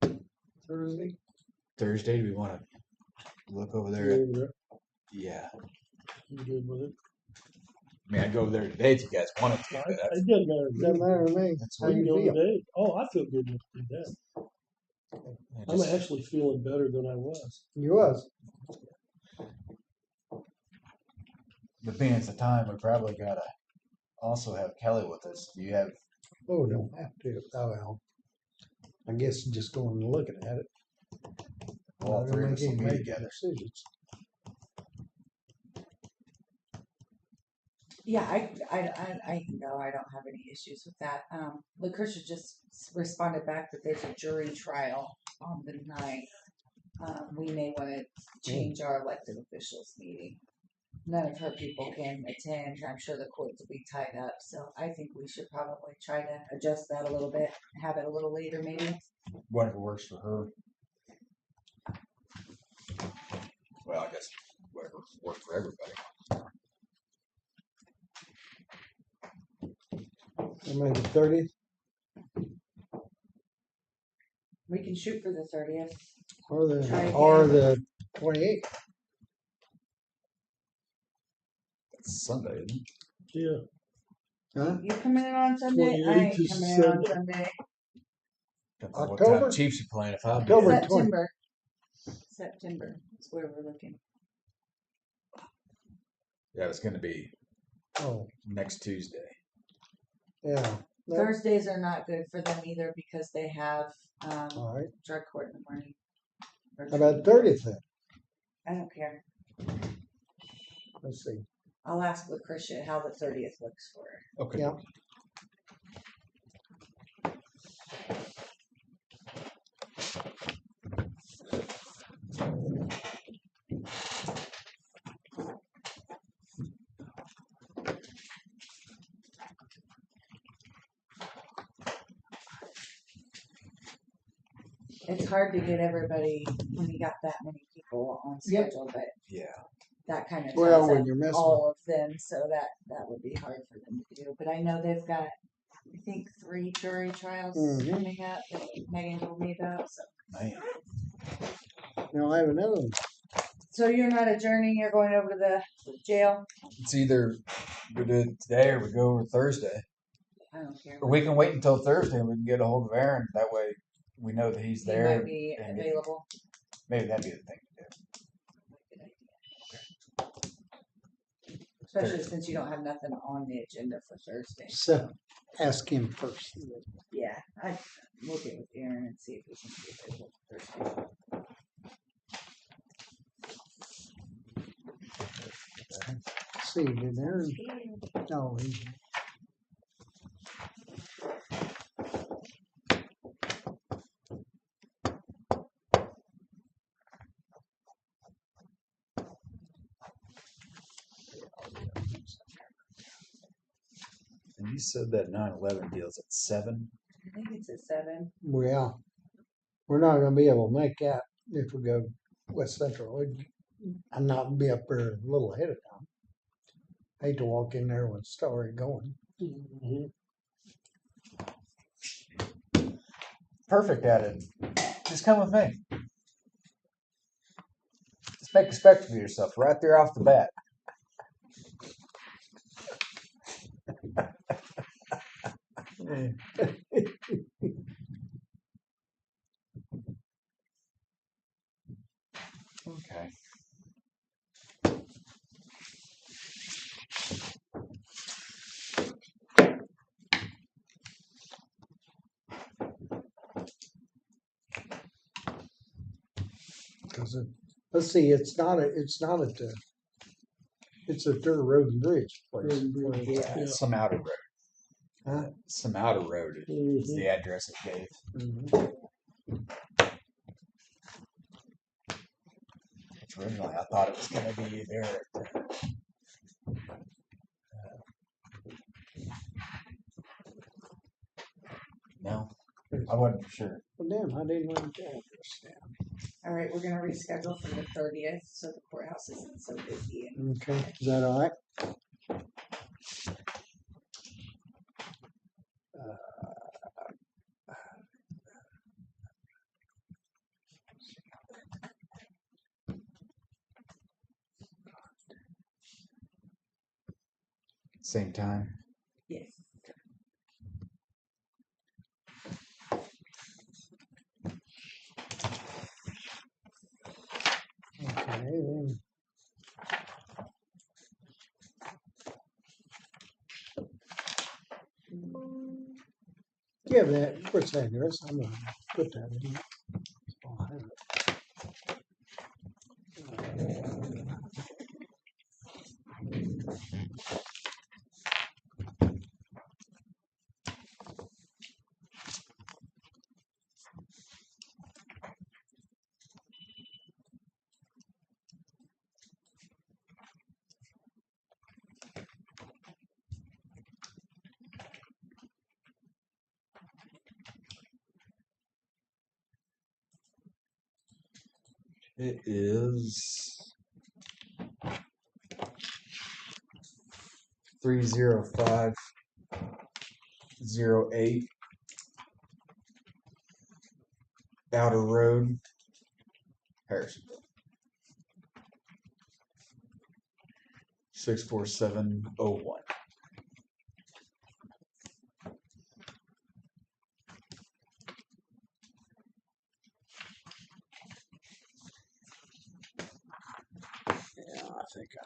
here. Thursday. Thursday, do we want to look over there? Yeah. You good with it? I mean, I'd go over there today if you guys wanted to. But that's, It doesn't matter. Doesn't matter to me. that's How what We can you go feel? today. Oh, I feel good to do that. I'm just, actually feeling better than I was. You was. but being it's the time, we probably gotta also have Kelly with us. Do you have? Oh, don't have to. Oh, well. I guess just going and looking at it. All Not three gonna of us will make be any together. decisions. Yeah, I can go. I don't have any issues with that. Lucretia just responded back that there's a jury trial on the 9th. We may want to change our elected officials meeting. None of her people can attend. I'm sure the courts will be tied up. So I think we should probably try to adjust that a little bit, have it a little later maybe. Whatever works for her. Well, I guess whatever works for everybody. Maybe the 30th We can shoot for the 30th. or Try the 28th. It's Sunday, isn't it? Yeah. Huh? You coming in on Sunday? I 28th ain't is coming in on Sunday. Sunday. Depends on what October? time Chiefs are playing. If I'm October. there. September is where we're looking. Yeah, it's gonna be Oh, next Tuesday. Yeah. That- Thursdays are not good for them either because they have, All right. drug court in the morning. Or How about 30th then? I don't care. Let's see. I'll ask Lucretia how the 30th looks for her. Okay. Yeah. It's hard to get everybody when you got that many people on Yep. schedule, but Yeah. that kind of Well, ties when up you're messing all of them, so that would be hard for them to do. But I know they've got, I think, 3 jury trials Mhm. coming up that Megan told me about. So. Man. Now I have another one. So you're not adjourning, you're going over to the jail? It's either we do it today or we go over Thursday. I don't care. Or we can wait until Thursday and we can get a hold of Aaron. That way we know that he's He there. might be and available. Maybe that'd be the thing to do. Especially since you don't have nothing on the agenda for Thursday. So ask him first. Yeah, we'll get with Aaron and see if we can be available Thursday. See, did Aaron? No, he. And you said that 9/11 deal's at 7. I think it's at 7. Well, we're not gonna be able to make that if we go West Central. I'm not be up there a little ahead of time. Hate to walk in there when it's already going. Perfect at it. Just come with me. Just make a spectacle of yourself right there off the bat. Okay. Cause let's see, it's not at the, it's at their road and bridge place. Road and bridge, where it's at. yeah. Some outer road. Huh? Some outer road is Mhm. the address it gave. Mhm. Originally, I thought it was going to be there at no, I wasn't sure. Well, damn, I didn't write the address down. All right, we're gonna reschedule for the 30th, so the courthouse isn't so busy. Okay, is that all right? Same time. Yes. Okay, then. Give that, what's that address? I'm gonna put that in. I'll have it. It is 30508 Outer Road, Harrisonville. 64701. Yeah, I think I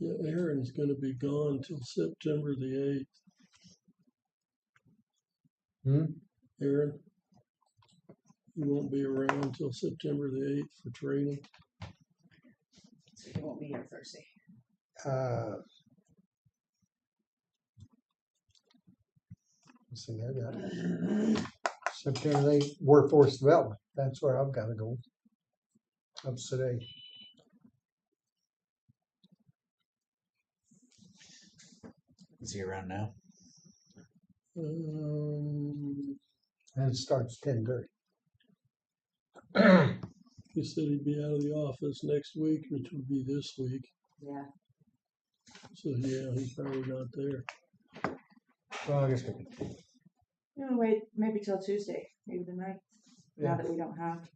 Yeah, Aaron's gonna be gone till September the 8th. Hmm? Aaron, you won't be around till September the 8th for training. So you won't be here Thursday. Let's see, I got September 8th, workforce development. That's where I've got to go. Up today. Is he around now? Um, And it starts 10:30. he said he'd be out of the office next week, which would be this week. Yeah. So yeah, he's probably not there. Well, I guess we can. You wanna wait maybe till Tuesday, maybe the 9th, now that we don't have.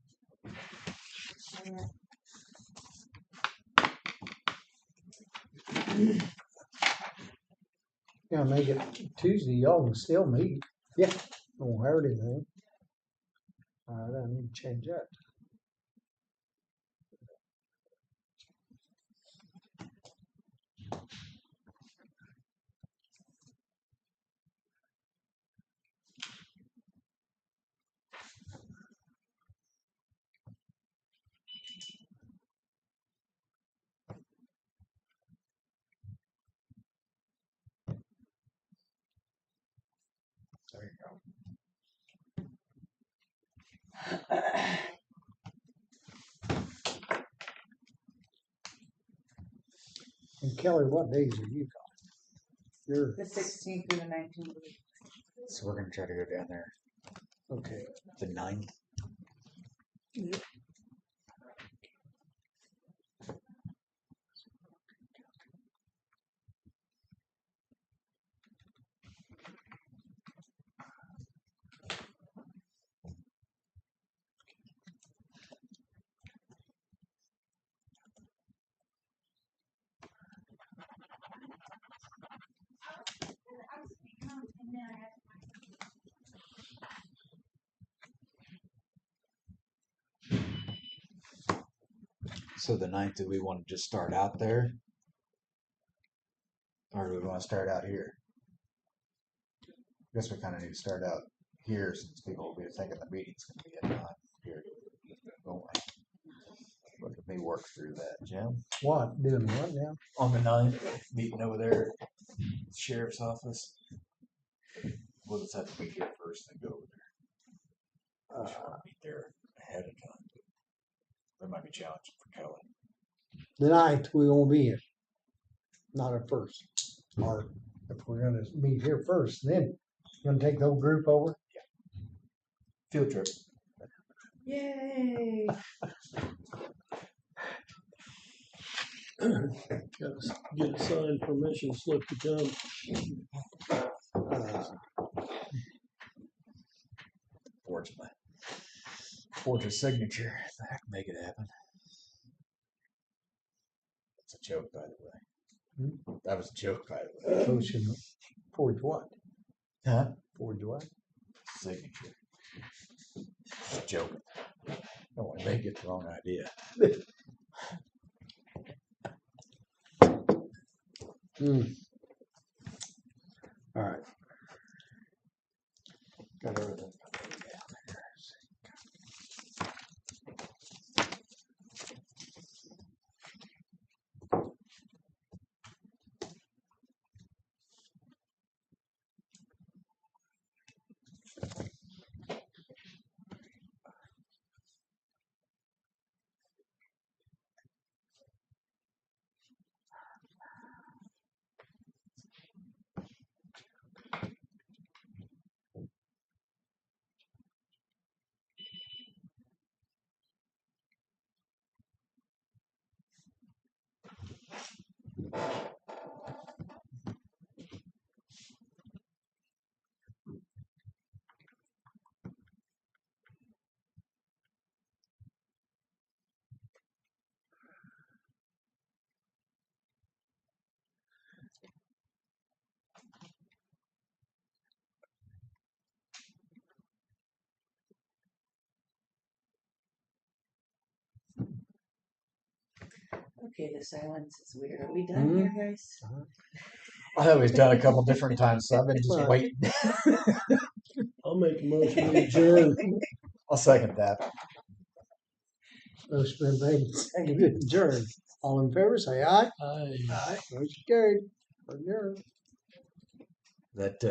Yeah, make it Tuesday. Y'all can still meet. Yeah. Don't hurt anything. I need to change that. There you go. And Kelly, what days are you gone? You're The 16th through the 19th. So we're gonna try to go down there okay. the 9th. So the 9th, do we want to just start out there? Or do we want to start out here? I guess we kind of need to start out here since people will be thinking the meeting's going to be at 9 here. Look at me work through that, Jim. What? Doing what now? On the 9th, meeting over there at the sheriff's office. We'll just have to meet here first and then go over there. I just want to meet there ahead of time. That might be challenging for Kelly. The 9th, we won't be here. Not at first. Or if we're gonna meet here first, then you're gonna take the whole group over. Field trip. Yay! Gotta get a signed permission slip to come. Forge a signature. I can make it happen. That's a joke, by the way. That was a joke, by the way. Motion forge what? Huh? Forge what? Signature. Just joking. Don't want to make it the wrong idea. All right. Got everything. Okay, the silence is weird. Are we done here, guys? I thought we've done a couple different times, so I've been just Well- waiting. I'll make a motion to adjourn. I'll second that. Motion been made, and seconded, to adjourn. All in favor, say aye. Aye. Aye. Motion carried. Adjourn. That